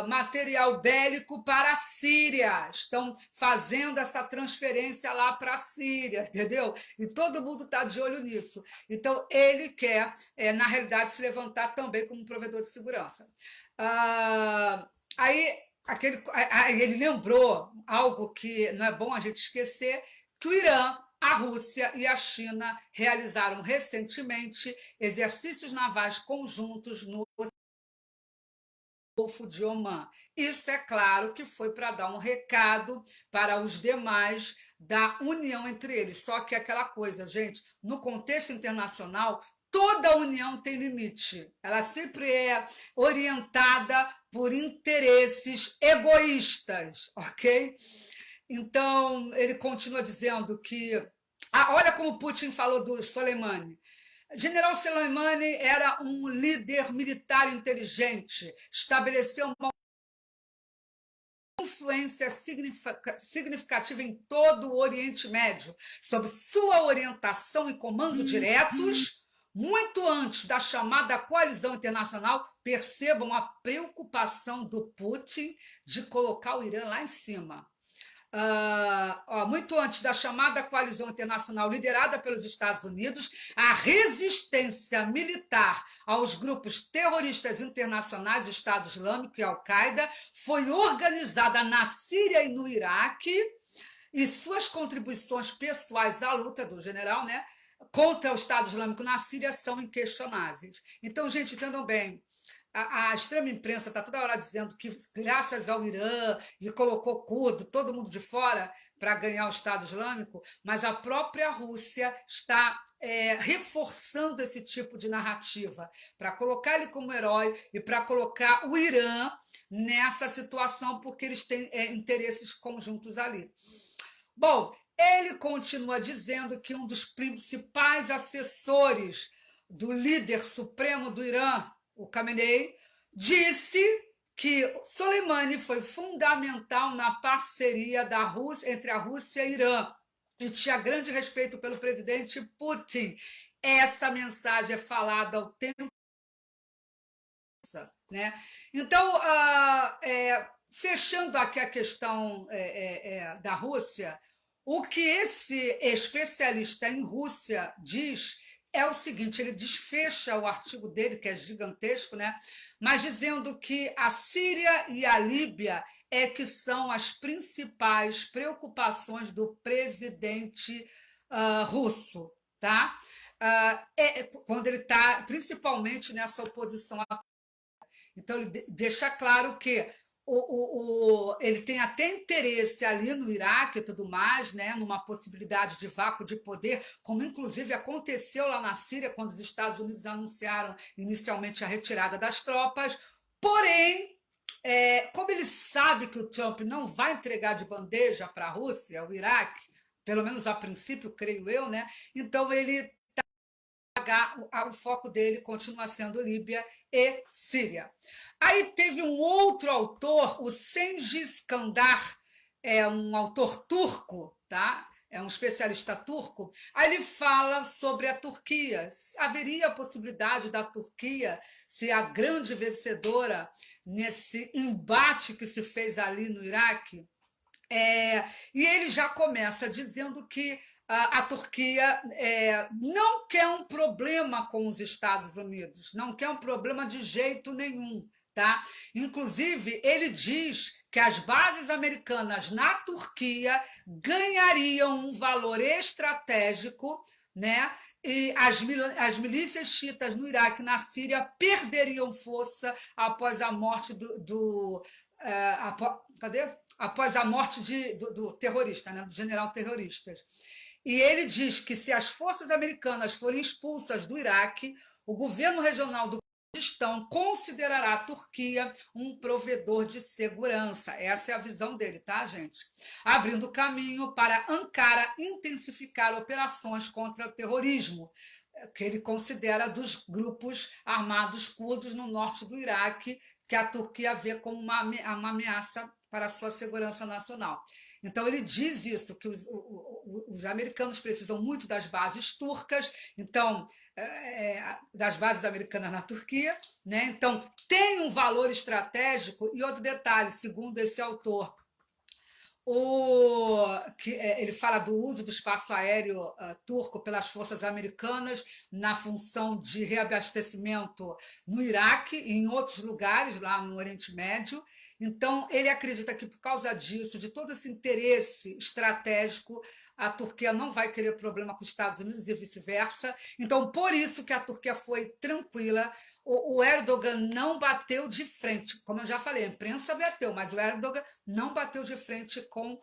material bélico para a Síria, estão fazendo essa transferência lá para a Síria, entendeu? E todo mundo está de olho nisso. Então, ele quer, na realidade, se levantar também como provedor de segurança. Aí ele lembrou algo que não é bom a gente esquecer, que o Irã, a Rússia e a China realizaram recentemente exercícios navais conjuntos no Golfo de Omã. Isso, é claro, que foi para dar um recado para os demais da união entre eles. Só que aquela coisa, gente, no contexto internacional, toda união tem limite. Ela sempre é orientada por interesses egoístas, ok? Então, ele continua dizendo que... olha como Putin falou do Soleimani. General Soleimani era um líder militar inteligente, estabeleceu uma influência significativa em todo o Oriente Médio, sob sua orientação e comando diretos, muito antes da chamada coalizão internacional. Percebam a preocupação do Putin de colocar o Irã lá em cima. Muito antes da chamada coalizão internacional liderada pelos Estados Unidos, a resistência militar aos grupos terroristas internacionais, Estado Islâmico e Al-Qaeda, foi organizada na Síria e no Iraque, e suas contribuições pessoais à luta do general, né, contra o Estado Islâmico na Síria são inquestionáveis. Então, gente, entendam bem, a extrema imprensa está toda hora dizendo que, graças ao Irã, e colocou curdo, todo mundo de fora, para ganhar o Estado Islâmico, mas a própria Rússia está reforçando esse tipo de narrativa, para colocar ele como herói e para colocar o Irã nessa situação, porque eles têm interesses conjuntos ali. Bom, ele continua dizendo que um dos principais assessores do líder supremo do Irã, o Khamenei, disse que Soleimani foi fundamental na parceria entre a Rússia e Irã e tinha grande respeito pelo presidente Putin. Essa mensagem é falada ao tempo, né? Então, fechando aqui a questão da Rússia, o que esse especialista em Rússia diz é o seguinte: ele desfecha o artigo dele, que é gigantesco, né? Mas dizendo que a Síria e a Líbia que são as principais preocupações do presidente russo, tá? Quando ele está principalmente nessa oposição. Então, ele deixa claro que ele tem até interesse ali no Iraque e tudo mais, né, numa possibilidade de vácuo de poder, como inclusive aconteceu lá na Síria, quando os Estados Unidos anunciaram inicialmente a retirada das tropas. Porém, como ele sabe que o Trump não vai entregar de bandeja para a Rússia, o Iraque, pelo menos a princípio, creio eu, né, então ele o foco dele continua sendo Líbia e Síria. Aí teve um outro autor, o Cengiz Skandar, é um autor turco, tá? É um especialista turco. Aí ele fala sobre a Turquia. Haveria a possibilidade da Turquia ser a grande vencedora nesse embate que se fez ali no Iraque? E ele já começa dizendo que a Turquia não quer um problema com os Estados Unidos, não quer um problema de jeito nenhum. Tá? Inclusive, ele diz que as bases americanas na Turquia ganhariam um valor estratégico, né? E as milícias xiitas no Iraque e na Síria perderiam força após a morte cadê? Após a morte do terrorista, né? Do general terrorista. E ele diz que se as forças americanas forem expulsas do Iraque, o governo regional do Kurdistão considerará a Turquia um provedor de segurança. Essa é a visão dele, tá, gente? Abrindo caminho para Ankara intensificar operações contra o terrorismo, que ele considera dos grupos armados curdos no norte do Iraque, que a Turquia vê como uma ameaça para a sua segurança nacional. Então, ele diz isso, que os americanos precisam muito das bases turcas, então, das bases americanas na Turquia, né? Então, tem um valor estratégico. E outro detalhe, segundo esse autor, ele fala do uso do espaço aéreo turco pelas forças americanas na função de reabastecimento no Iraque e em outros lugares lá no Oriente Médio. Então, ele acredita que, por causa disso, de todo esse interesse estratégico, a Turquia não vai querer problema com os Estados Unidos e vice-versa. Então, por isso que a Turquia foi tranquila. O Erdogan não bateu de frente, como eu já falei, a imprensa bateu, mas o Erdogan não bateu de frente com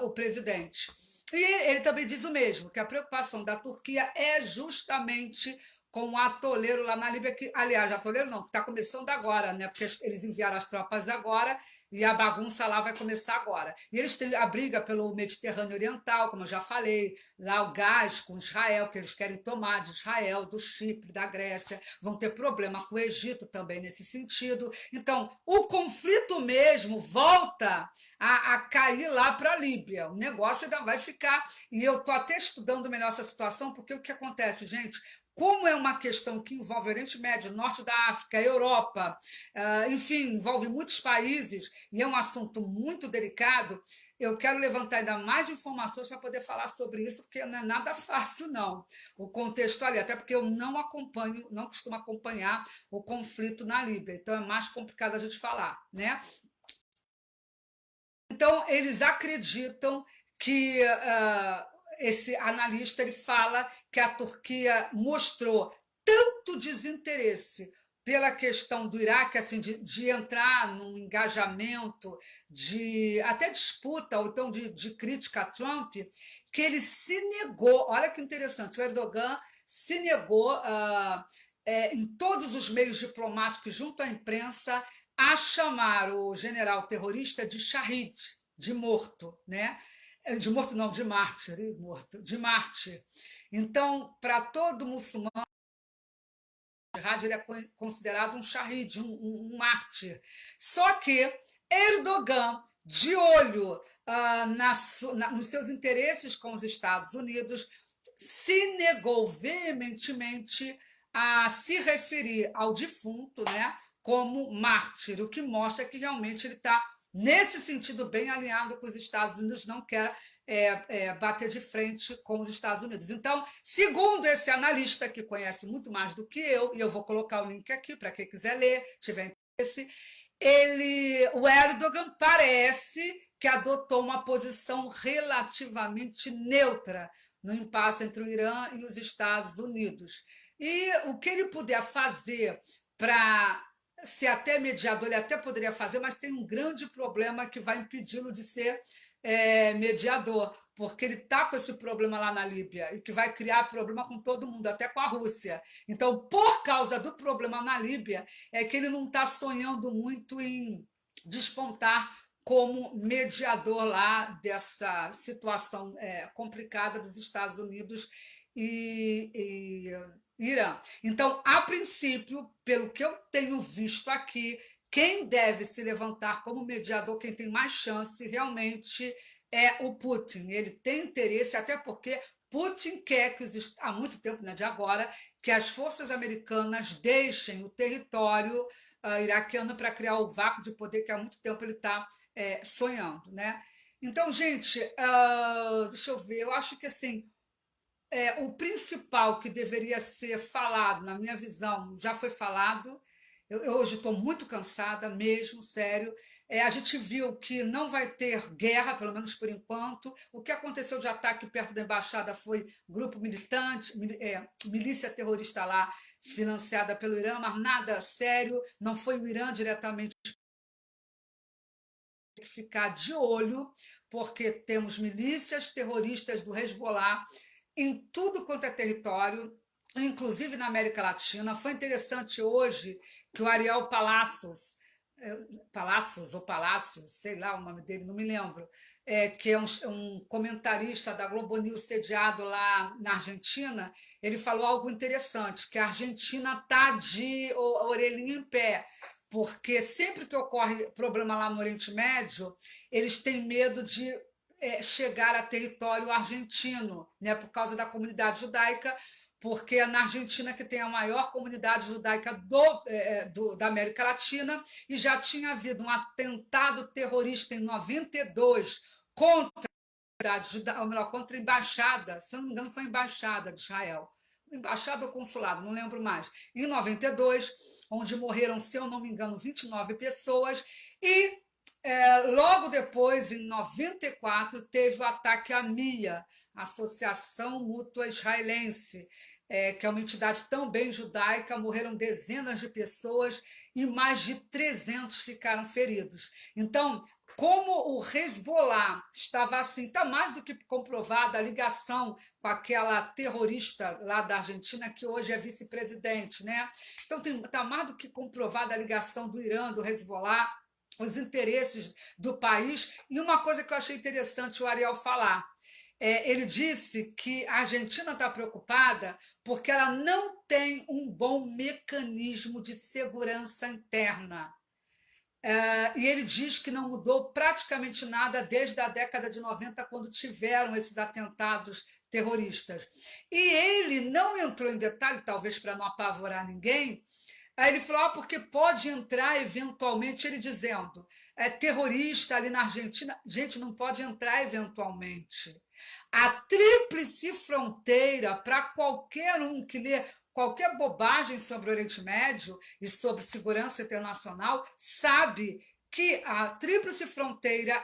o presidente. E ele também diz o mesmo, que a preocupação da Turquia é justamente com o atoleiro lá na Líbia, que, aliás, atoleiro não, que está começando agora, né? Porque eles enviaram as tropas agora e a bagunça lá vai começar agora. E eles têm a briga pelo Mediterrâneo Oriental, como eu já falei, lá o gás com Israel, que eles querem tomar de Israel, do Chipre, da Grécia, vão ter problema com o Egito também nesse sentido. Então, o conflito mesmo volta a cair lá para a Líbia. O negócio ainda vai ficar. E eu estou até estudando melhor essa situação, porque o que acontece, gente? Como é uma questão que envolve o Oriente Médio, Norte da África, Europa, enfim, envolve muitos países e é um assunto muito delicado, eu quero levantar ainda mais informações para poder falar sobre isso, porque não é nada fácil, não, o contexto ali, até porque eu não acompanho, não costumo acompanhar o conflito na Líbia, então é mais complicado a gente falar, né? Então, eles acreditam que esse analista ele fala que a Turquia mostrou tanto desinteresse pela questão do Iraque, assim, de entrar num engajamento, de até disputa, ou então de crítica a Trump, que ele se negou. Olha que interessante, o Erdogan se negou em todos os meios diplomáticos, junto à imprensa, a chamar o general terrorista de Shahid, de morto, né? De morto não, de mártir, morto, de mártir. Então, para todo muçulmano, ele é considerado um shahid, um mártir. Só que Erdogan, de olho nos seus interesses com os Estados Unidos, se negou veementemente a se referir ao defunto, né, como mártir, o que mostra que realmente ele está, nesse sentido, bem alinhado com os Estados Unidos, não quer bater de frente com os Estados Unidos. Então, segundo esse analista, que conhece muito mais do que eu, e eu vou colocar o link aqui para quem quiser ler, tiver interesse, o Erdogan parece que adotou uma posição relativamente neutra no impasse entre o Irã e os Estados Unidos. E o que ele puder fazer para ser até mediador, ele até poderia fazer, mas tem um grande problema que vai impedi-lo de ser mediador, porque ele está com esse problema lá na Líbia e que vai criar problema com todo mundo, até com a Rússia. Então, por causa do problema na Líbia, é que ele não está sonhando muito em despontar como mediador lá dessa situação complicada dos Estados Unidos Irã. Então, a princípio, pelo que eu tenho visto aqui, quem deve se levantar como mediador, quem tem mais chance realmente é o Putin. Ele tem interesse, até porque Putin quer que há muito tempo, não é de agora, que as forças americanas deixem o território iraquiano para criar o vácuo de poder que há muito tempo ele está sonhando, né? Então, gente, deixa eu ver, eu acho que assim o principal que deveria ser falado, na minha visão, já foi falado. Eu hoje estou muito cansada mesmo, sério. A gente viu que não vai ter guerra, pelo menos por enquanto. O que aconteceu de ataque perto da embaixada foi grupo militante, milícia terrorista lá, financiada pelo Irã, mas nada sério. Não foi o Irã diretamente que ficar de olho, porque temos milícias terroristas do Hezbollah em tudo quanto é território, inclusive na América Latina. Foi interessante hoje que o Ariel Palacios, Palacios ou Palácios, sei lá o nome dele, não me lembro, que é um comentarista da Globo News sediado lá na Argentina, ele falou algo interessante, que a Argentina está de orelhinha em pé, porque sempre que ocorre problema lá no Oriente Médio, eles têm medo de chegar a território argentino, né, por causa da comunidade judaica, porque é na Argentina que tem a maior comunidade judaica da América Latina, e já tinha havido um atentado terrorista em 92 contra ou melhor, contra a embaixada, se não me engano foi a embaixada de Israel, embaixada ou consulado, não lembro mais, em 92, onde morreram, se eu não me engano, 29 pessoas, e logo depois, em 94, teve o ataque à MIA, Associação Mútua Israelense, que é uma entidade também judaica, morreram dezenas de pessoas e mais de 300 ficaram feridos. Então, como o Hezbollah estava assim, está mais do que comprovada a ligação com aquela terrorista lá da Argentina, que hoje é vice-presidente, né? Então, está mais do que comprovada a ligação do Irã, do Hezbollah, os interesses do país. E uma coisa que eu achei interessante o Ariel falar, ele disse que a Argentina está preocupada porque ela não tem um bom mecanismo de segurança interna. E ele diz que não mudou praticamente nada desde a década de 90, quando tiveram esses atentados terroristas. E ele não entrou em detalhe, talvez para não apavorar ninguém. Aí ele falou, porque pode entrar eventualmente, ele dizendo, terrorista ali na Argentina, gente, não pode entrar eventualmente. A tríplice fronteira, para qualquer um que lê qualquer bobagem sobre o Oriente Médio e sobre segurança internacional, sabe que a tríplice fronteira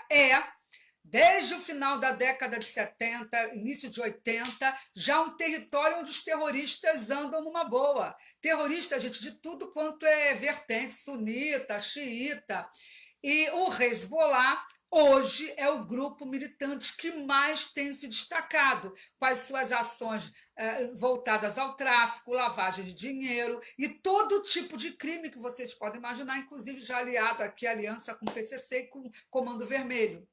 desde o final da década de 70, início de 80, já um território onde os terroristas andam numa boa. Terroristas, gente, de tudo quanto é vertente, sunita, xiita. E o Hezbollah hoje é o grupo militante que mais tem se destacado com as suas ações voltadas ao tráfico, lavagem de dinheiro e todo tipo de crime que vocês podem imaginar, inclusive já aliado aqui, aliança com o PCC e com o Comando Vermelho.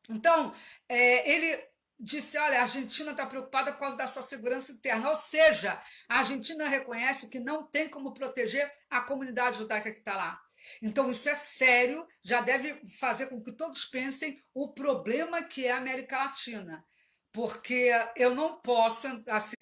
Então, ele disse, olha, a Argentina está preocupada por causa da sua segurança interna, ou seja, a Argentina reconhece que não tem como proteger a comunidade judaica que está lá. Então, isso é sério, já deve fazer com que todos pensem o problema que é a América Latina, porque eu não posso, assim,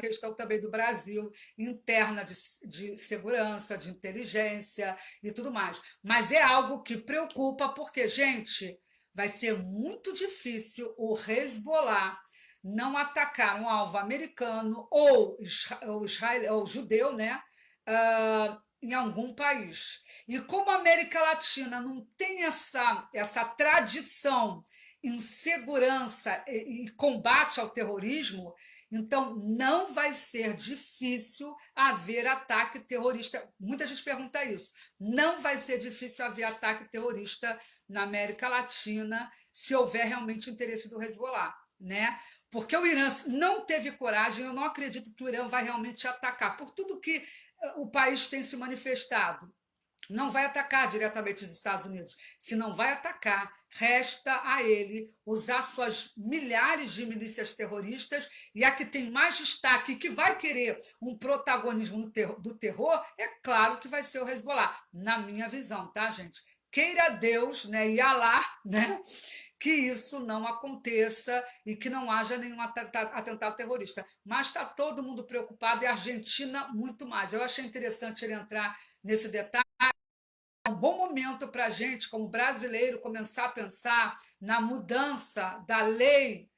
questão também do Brasil, interna de segurança, de inteligência e tudo mais. Mas é algo que preocupa, porque, gente, vai ser muito difícil o Hezbollah não atacar um alvo americano ou judeu, né? Em algum país. E como a América Latina não tem essa tradição em segurança e combate ao terrorismo, então não vai ser difícil haver ataque terrorista. Muita gente pergunta isso. Não vai ser difícil haver ataque terrorista na América Latina se houver realmente interesse do Hezbollah, né? Porque o Irã não teve coragem, eu não acredito que o Irã vai realmente atacar, por tudo que o país tem se manifestado. não vai atacar diretamente os Estados Unidos. Se não vai atacar, resta a ele usar suas milhares de milícias terroristas, e a que tem mais destaque e que vai querer um protagonismo do terror, é claro que vai ser o Hezbollah, na minha visão, tá, gente? Queira Deus, né, e Alá, né, que isso não aconteça e que não haja nenhum atentado terrorista. Mas está todo mundo preocupado, e a Argentina muito mais. Eu achei interessante ele entrar nesse detalhe. É um bom momento para a gente, como brasileiro, começar a pensar na mudança da lei,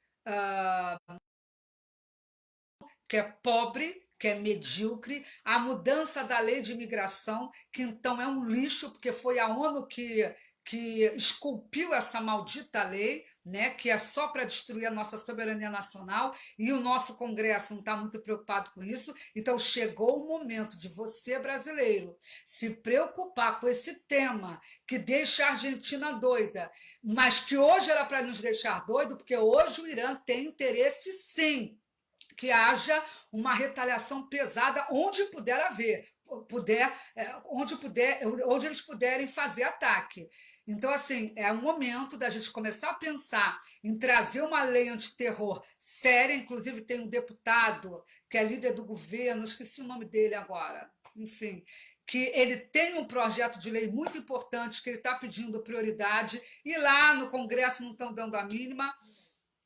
que é pobre, que é medíocre, a mudança da lei de imigração, que então é um lixo, porque foi a ONU que esculpiu essa maldita lei, né, que é só para destruir a nossa soberania nacional, e o nosso Congresso não está muito preocupado com isso. Então chegou o momento de você, brasileiro, se preocupar com esse tema que deixa a Argentina doida, mas que hoje era para nos deixar doido, porque hoje o Irã tem interesse, sim, que haja uma retaliação pesada onde puder haver, onde eles puderem fazer ataque. Então, assim, é um momento da gente começar a pensar em trazer uma lei antiterror séria. Inclusive, tem um deputado que é líder do governo, esqueci o nome dele agora, enfim, que ele tem um projeto de lei muito importante que ele está pedindo prioridade, e lá no Congresso não estão dando a mínima.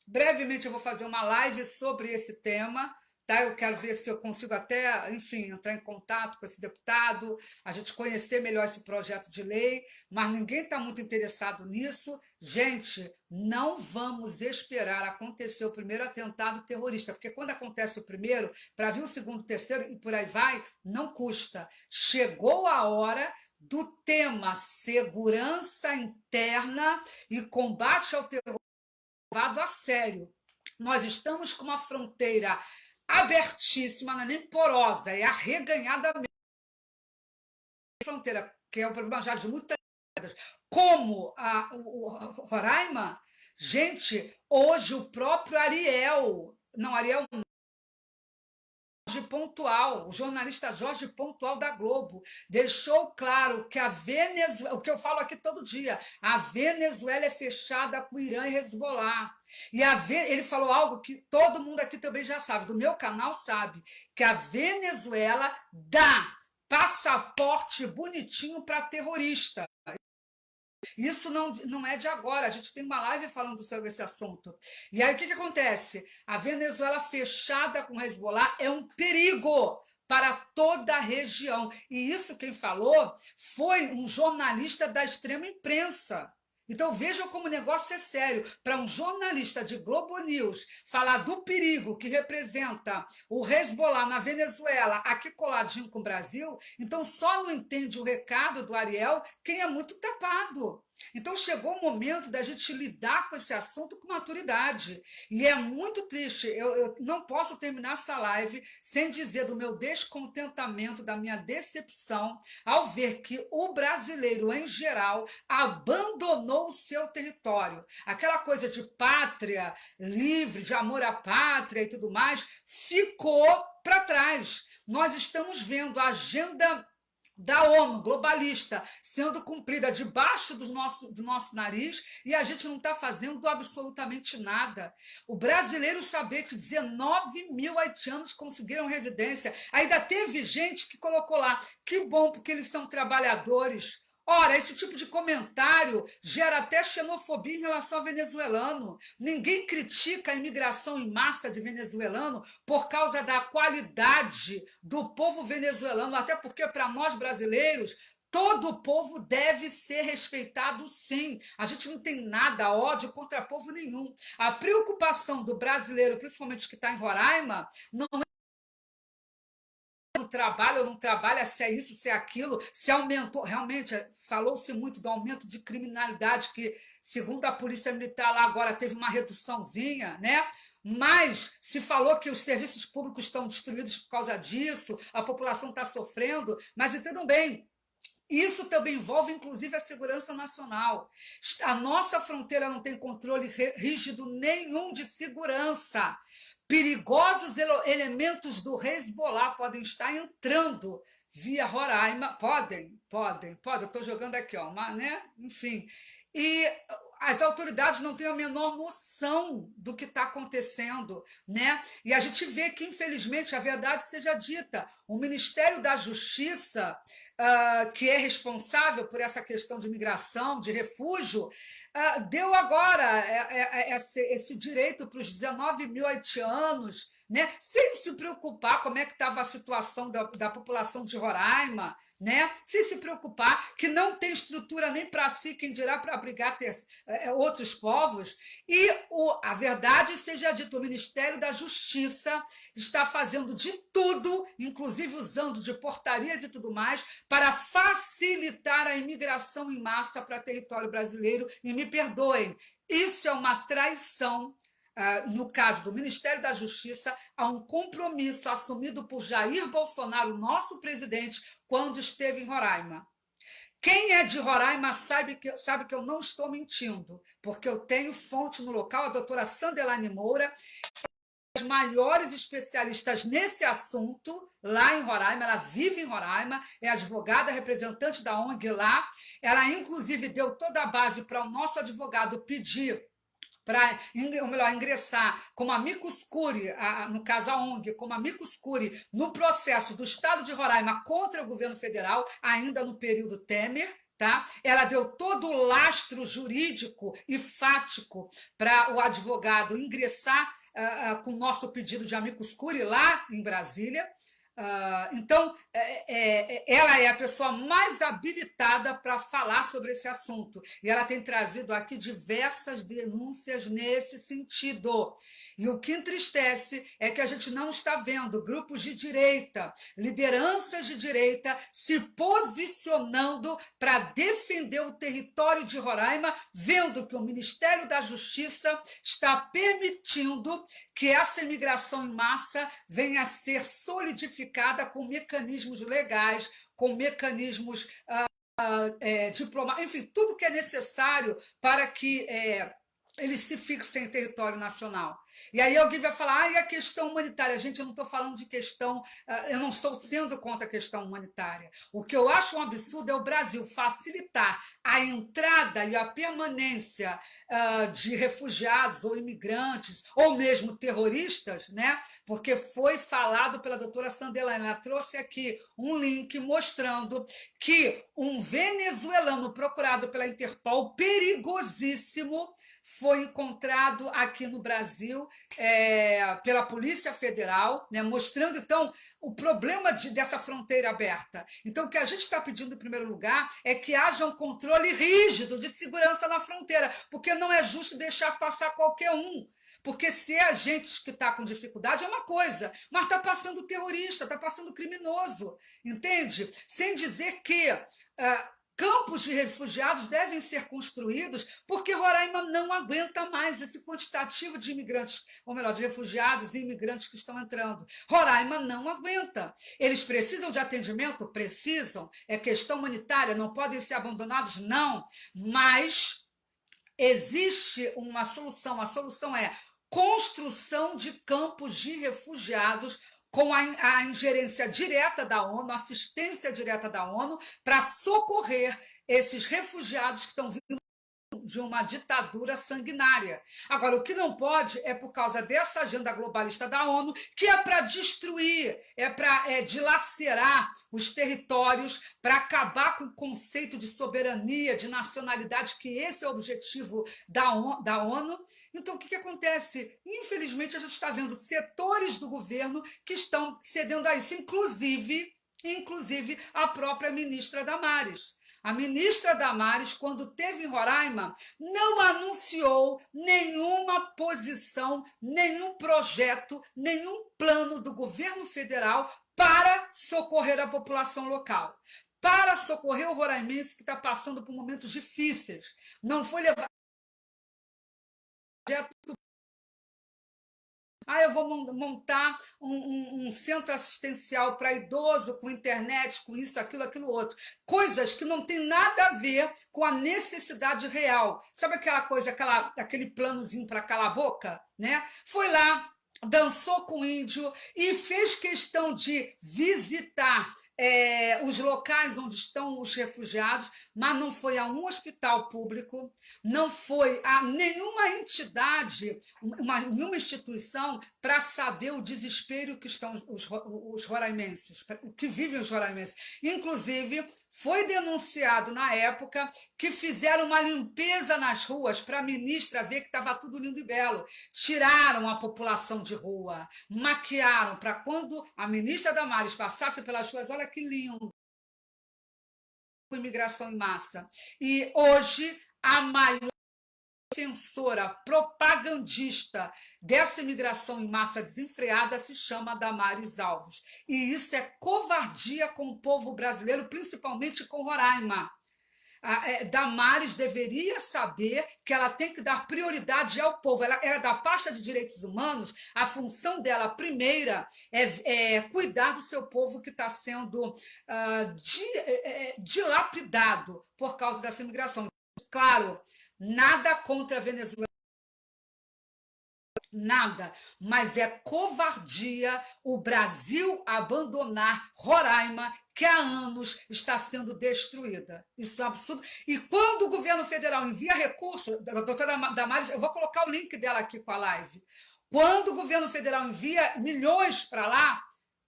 Brevemente eu vou fazer uma live sobre esse tema, tá? Eu quero ver se eu consigo até, enfim, entrar em contato com esse deputado, a gente conhecer melhor esse projeto de lei, mas ninguém está muito interessado nisso. Gente, não vamos esperar acontecer o primeiro atentado terrorista, porque quando acontece o primeiro, para vir o segundo, o terceiro e por aí vai, não custa. Chegou a hora do tema segurança interna e combate ao terrorismo levado a sério. Nós estamos com uma fronteira abertíssima, não é nem porosa, é arreganhada mesmo. Fronteira, que é um problema já de muitas décadas, como o Roraima. Gente, hoje o próprio Ariel, não, Ariel Jorge Pontual, o jornalista Jorge Pontual da Globo, deixou claro que a Venezuela, o que eu falo aqui todo dia, a Venezuela é fechada com o Irã e Hezbollah. E ele falou algo que todo mundo aqui também já sabe, do meu canal sabe, que a Venezuela dá passaporte bonitinho para terrorista. Isso não é de agora, a gente tem uma live falando sobre esse assunto. E aí o que acontece? A Venezuela fechada com Hezbollah é um perigo para toda a região. E isso quem falou foi um jornalista da extrema imprensa. Então vejam como o negócio é sério. Para um jornalista de Globo News falar do perigo que representa o Hezbollah na Venezuela, aqui coladinho com o Brasil, então só não entende o recado do Ariel quem é muito tapado. Então chegou o momento da gente lidar com esse assunto com maturidade. E é muito triste, eu não posso terminar essa live sem dizer do meu descontentamento, da minha decepção, ao ver que o brasileiro, em geral, abandonou o seu território. Aquela coisa de pátria livre, de amor à pátria e tudo mais, ficou para trás. Nós estamos vendo a agenda da ONU globalista sendo cumprida debaixo do nosso nariz, e a gente não está fazendo absolutamente nada. O brasileiro saber que 19 mil haitianos conseguiram residência, ainda teve gente que colocou lá, que bom, porque eles são trabalhadores. Ora, esse tipo de comentário gera até xenofobia em relação ao venezuelano. Ninguém critica a imigração em massa de venezuelano por causa da qualidade do povo venezuelano, até porque, para nós brasileiros, todo o povo deve ser respeitado, sim. A gente não tem nada, ódio contra povo nenhum. A preocupação do brasileiro, principalmente que está em Roraima, não trabalha ou não trabalha, se é isso, se é aquilo, se aumentou. Realmente, falou-se muito do aumento de criminalidade, que, segundo a Polícia Militar, lá agora teve uma reduçãozinha, né? Mas se falou que os serviços públicos estão destruídos por causa disso, a população está sofrendo, mas entendam bem, isso também envolve, inclusive, a segurança nacional. A nossa fronteira não tem controle rígido nenhum de segurança. perigosos elementos do Hezbollah podem estar entrando via Roraima. Podem. Eu estou jogando aqui, ó, né? Enfim. E as autoridades não têm a menor noção do que está acontecendo, né? E a gente vê que, infelizmente, a verdade seja dita, o Ministério da Justiça, que é responsável por essa questão de migração, de refúgio, deu agora esse direito para os 19 mil haitianos, né? Sem se preocupar como é que estava a situação da população de Roraima, né? Sem se preocupar que não tem estrutura nem para si, quem dirá para abrigar outros povos. E a verdade seja dita, o Ministério da Justiça está fazendo de tudo, inclusive usando de portarias e tudo mais, para facilitar a imigração em massa para território brasileiro. E me perdoem, isso é uma traição. No caso do Ministério da Justiça, há um compromisso assumido por Jair Bolsonaro, nosso presidente, quando esteve em Roraima. Quem é de Roraima sabe que eu não estou mentindo, porque eu tenho fonte no local, a doutora Sandelane Moura, as maiores especialistas nesse assunto, lá em Roraima, ela vive em Roraima, é advogada, representante da ONG lá, ela inclusive deu toda a base para o nosso advogado pedir para, ou melhor, ingressar como amicus curiae, no caso a ONG, como amicus curiae no processo do Estado de Roraima contra o governo federal, ainda no período Temer. Tá? Ela deu todo o lastro jurídico e fático para o advogado ingressar com o nosso pedido de amicus curiae lá em Brasília. Então, ela é a pessoa mais habilitada para falar sobre esse assunto. E ela tem trazido aqui diversas denúncias nesse sentido. E o que entristece é que a gente não está vendo grupos de direita, lideranças de direita se posicionando para defender o território de Roraima, vendo que o Ministério da Justiça está permitindo que essa imigração em massa venha a ser solidificada com mecanismos legais, com mecanismos diplomáticos, enfim, tudo que é necessário para que eles se fixem em território nacional. E aí alguém vai falar, e a questão humanitária? Gente, eu não estou falando de questão, eu não estou sendo contra a questão humanitária. O que eu acho um absurdo é o Brasil facilitar a entrada e a permanência de refugiados ou imigrantes, ou mesmo terroristas, né? Porque foi falado pela doutora Sandelane, ela trouxe aqui um link mostrando que um venezuelano procurado pela Interpol, perigosíssimo, foi encontrado aqui no Brasil pela Polícia Federal, né, mostrando, então, o problema dessa fronteira aberta. Então, o que a gente está pedindo, em primeiro lugar, é que haja um controle rígido de segurança na fronteira, porque não é justo deixar passar qualquer um. Porque se é a gente que está com dificuldade, é uma coisa, mas está passando terrorista, está passando criminoso, entende? Sem dizer que campos de refugiados devem ser construídos porque Roraima não aguenta mais esse quantitativo de imigrantes, ou melhor, de refugiados e imigrantes que estão entrando. Roraima não aguenta. Eles precisam de atendimento? Precisam. É questão humanitária, não podem ser abandonados? Não. Mas existe uma solução. A solução é construção de campos de refugiados com a ingerência direta da ONU, assistência direta da ONU, para socorrer esses refugiados que estão vindo de uma ditadura sanguinária. Agora, o que não pode é por causa dessa agenda globalista da ONU, que é para destruir, é para dilacerar os territórios, para acabar com o conceito de soberania, de nacionalidade, que esse é o objetivo da ONU. Então, o que acontece? Infelizmente, a gente está vendo setores do governo que estão cedendo a isso, inclusive a própria ministra Damares. A ministra Damares, quando esteve em Roraima, não anunciou nenhuma posição, nenhum projeto, nenhum plano do governo federal para socorrer a população local, para socorrer o roraimense que está passando por momentos difíceis. Não foi levado eu vou montar um centro assistencial para idoso, com internet, com isso, aquilo, outro. Coisas que não tem nada a ver com a necessidade real. Sabe aquela coisa, aquele planozinho para calar a boca? Né? Foi lá dançou com o índio e fez questão de visitar os locais onde estão os refugiados, mas não foi a um hospital público, não foi a nenhuma entidade, nenhuma instituição para saber o desespero que estão os roraimenses, o que vivem os roraimenses. Inclusive, foi denunciado na época que fizeram uma limpeza nas ruas para a ministra ver que estava tudo lindo e belo. Tiraram a população de rua, maquiaram para quando a ministra Damares passasse pelas ruas, olha que lindo, com imigração em massa. E hoje a maior defensora, propagandista dessa imigração em massa desenfreada se chama Damares Alves. E isso é covardia com o povo brasileiro, principalmente com Roraima. Damares deveria saber que ela tem que dar prioridade ao povo. Ela é da pasta de direitos humanos, a função dela primeira é cuidar do seu povo que está sendo dilapidado por causa dessa imigração. Claro, nada contra a Venezuela, nada, mas é covardia o Brasil abandonar Roraima, que há anos está sendo destruída. Isso é um absurdo. E quando o governo federal envia recurso, a doutora Damares, eu vou colocar o link dela aqui com a live, quando o governo federal envia milhões para lá,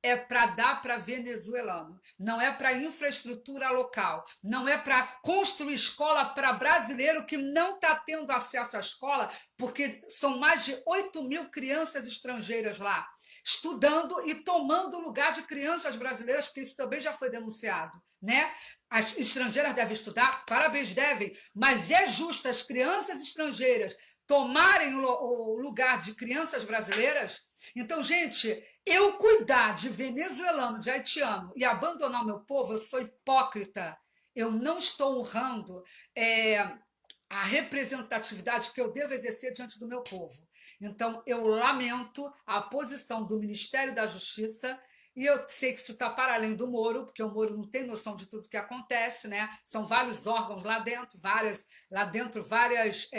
é para dar para venezuelano, não é para infraestrutura local, não é para construir escola para brasileiro que não está tendo acesso à escola, porque são mais de 8.000 crianças estrangeiras lá, estudando e tomando o lugar de crianças brasileiras, porque isso também já foi denunciado, né? As estrangeiras devem estudar, parabéns, devem, mas é justo as crianças estrangeiras tomarem o lugar de crianças brasileiras? Então, gente, eu cuidar de venezuelano, de haitiano e abandonar o meu povo, eu sou hipócrita. Eu não estou honrando a representatividade que eu devo exercer diante do meu povo. Então, eu lamento a posição do Ministério da Justiça, e eu sei que isso está para além do Moro, porque o Moro não tem noção de tudo que acontece, né? São vários órgãos lá dentro, várias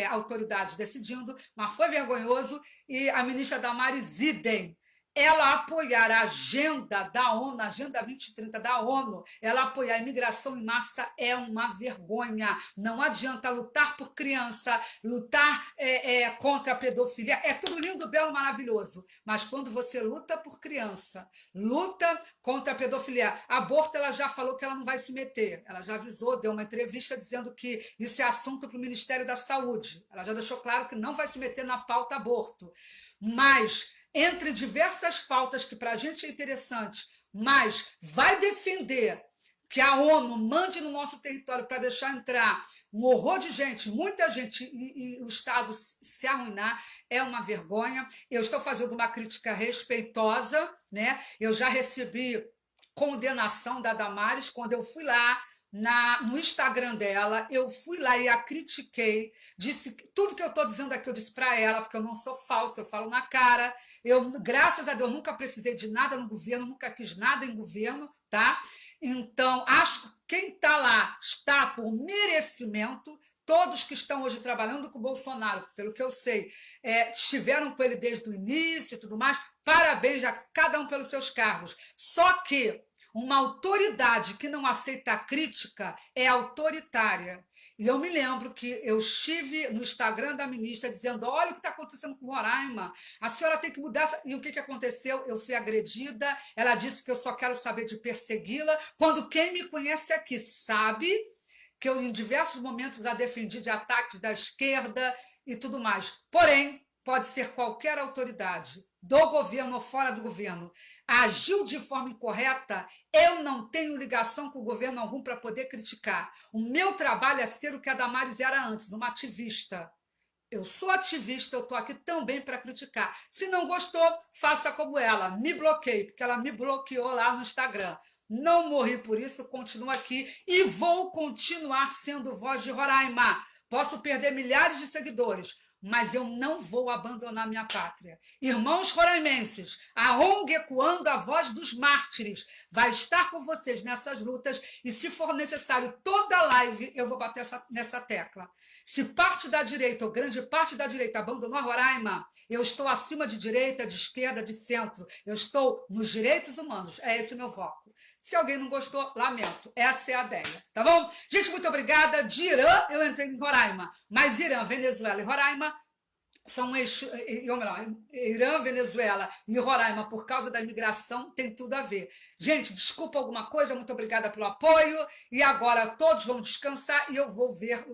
autoridades decidindo, mas foi vergonhoso, e a ministra Damares idem. Ela apoiar a agenda da ONU, a Agenda 2030 da ONU, ela apoiar a imigração em massa é uma vergonha. Não adianta lutar por criança, lutar contra a pedofilia, é tudo lindo, belo, maravilhoso. Mas quando você luta por criança, luta contra a pedofilia, aborto, ela já falou que ela não vai se meter. Ela já avisou, deu uma entrevista dizendo que isso é assunto para o Ministério da Saúde. Ela já deixou claro que não vai se meter na pauta aborto. Mas entre diversas pautas que para a gente é interessante, mas vai defender que a ONU mande no nosso território para deixar entrar um horror de gente, muita gente, e o Estado se arruinar, é uma vergonha. Eu estou fazendo uma crítica respeitosa, né? Eu já recebi condenação da Damares quando eu fui lá no Instagram dela, eu fui lá e a critiquei, disse tudo que eu estou dizendo aqui, eu disse para ela, porque eu não sou falsa, eu falo na cara, eu, graças a Deus, nunca precisei de nada no governo, nunca quis nada em governo, tá? Então, acho que quem está lá está por merecimento. Todos que estão hoje trabalhando com o Bolsonaro, pelo que eu sei, estiveram com ele desde o início e tudo mais, parabéns a cada um pelos seus cargos. Só que uma autoridade que não aceita a crítica é autoritária. E eu me lembro que eu estive no Instagram da ministra dizendo, olha o que está acontecendo com Roraima, a senhora tem que mudar. E o que aconteceu? Eu fui agredida, ela disse que eu só quero saber de persegui-la, quando quem me conhece aqui sabe que eu em diversos momentos a defendi de ataques da esquerda e tudo mais. Porém, pode ser qualquer autoridade, do governo ou fora do governo, agiu de forma incorreta, eu não tenho ligação com o governo algum para poder criticar. O meu trabalho é ser o que a Damares era antes, uma ativista. Eu sou ativista, eu estou aqui também para criticar. Se não gostou, faça como ela, me bloqueie, porque ela me bloqueou lá no Instagram. Não morri por isso, continuo aqui e vou continuar sendo voz de Roraima. Posso perder milhares de seguidores, mas eu não vou abandonar minha pátria. Irmãos roraimenses, a ONG Ecoando a Voz dos Mártires vai estar com vocês nessas lutas e, se for necessário, toda live eu vou bater nessa tecla. Se parte da direita, ou grande parte da direita, abandonou Roraima, eu estou acima de direita, de esquerda, de centro. Eu estou nos direitos humanos. É esse o meu foco. Se alguém não gostou, lamento. Essa é a ideia, tá bom? Gente, muito obrigada. De Irã, eu entrei em Roraima. Mas Irã, Venezuela e Roraima são Irã, Venezuela e Roraima, por causa da imigração, tem tudo a ver. Gente, desculpa alguma coisa, muito obrigada pelo apoio. E agora todos vão descansar e eu vou ver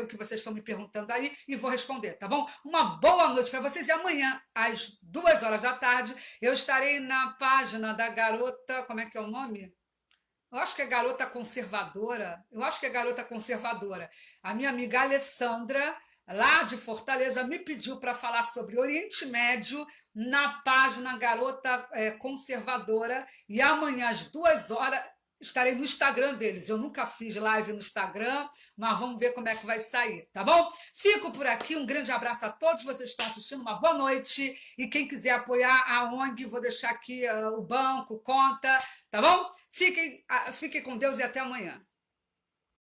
o que vocês estão me perguntando aí e vou responder, tá bom? Uma boa noite para vocês e amanhã, às 2 horas da tarde, eu estarei na página da garota, como é que é o nome? Eu acho que é Garota Conservadora. Eu acho que é Garota Conservadora. A minha amiga Alessandra, lá de Fortaleza, me pediu para falar sobre Oriente Médio na página Garota Conservadora. E amanhã, às 2 horas, estarei no Instagram deles. Eu nunca fiz live no Instagram, mas vamos ver como é que vai sair, tá bom? Fico por aqui, um grande abraço a todos vocês que estão assistindo, uma boa noite. E quem quiser apoiar a ONG, vou deixar aqui o banco, conta, tá bom? Fiquem com Deus e até amanhã.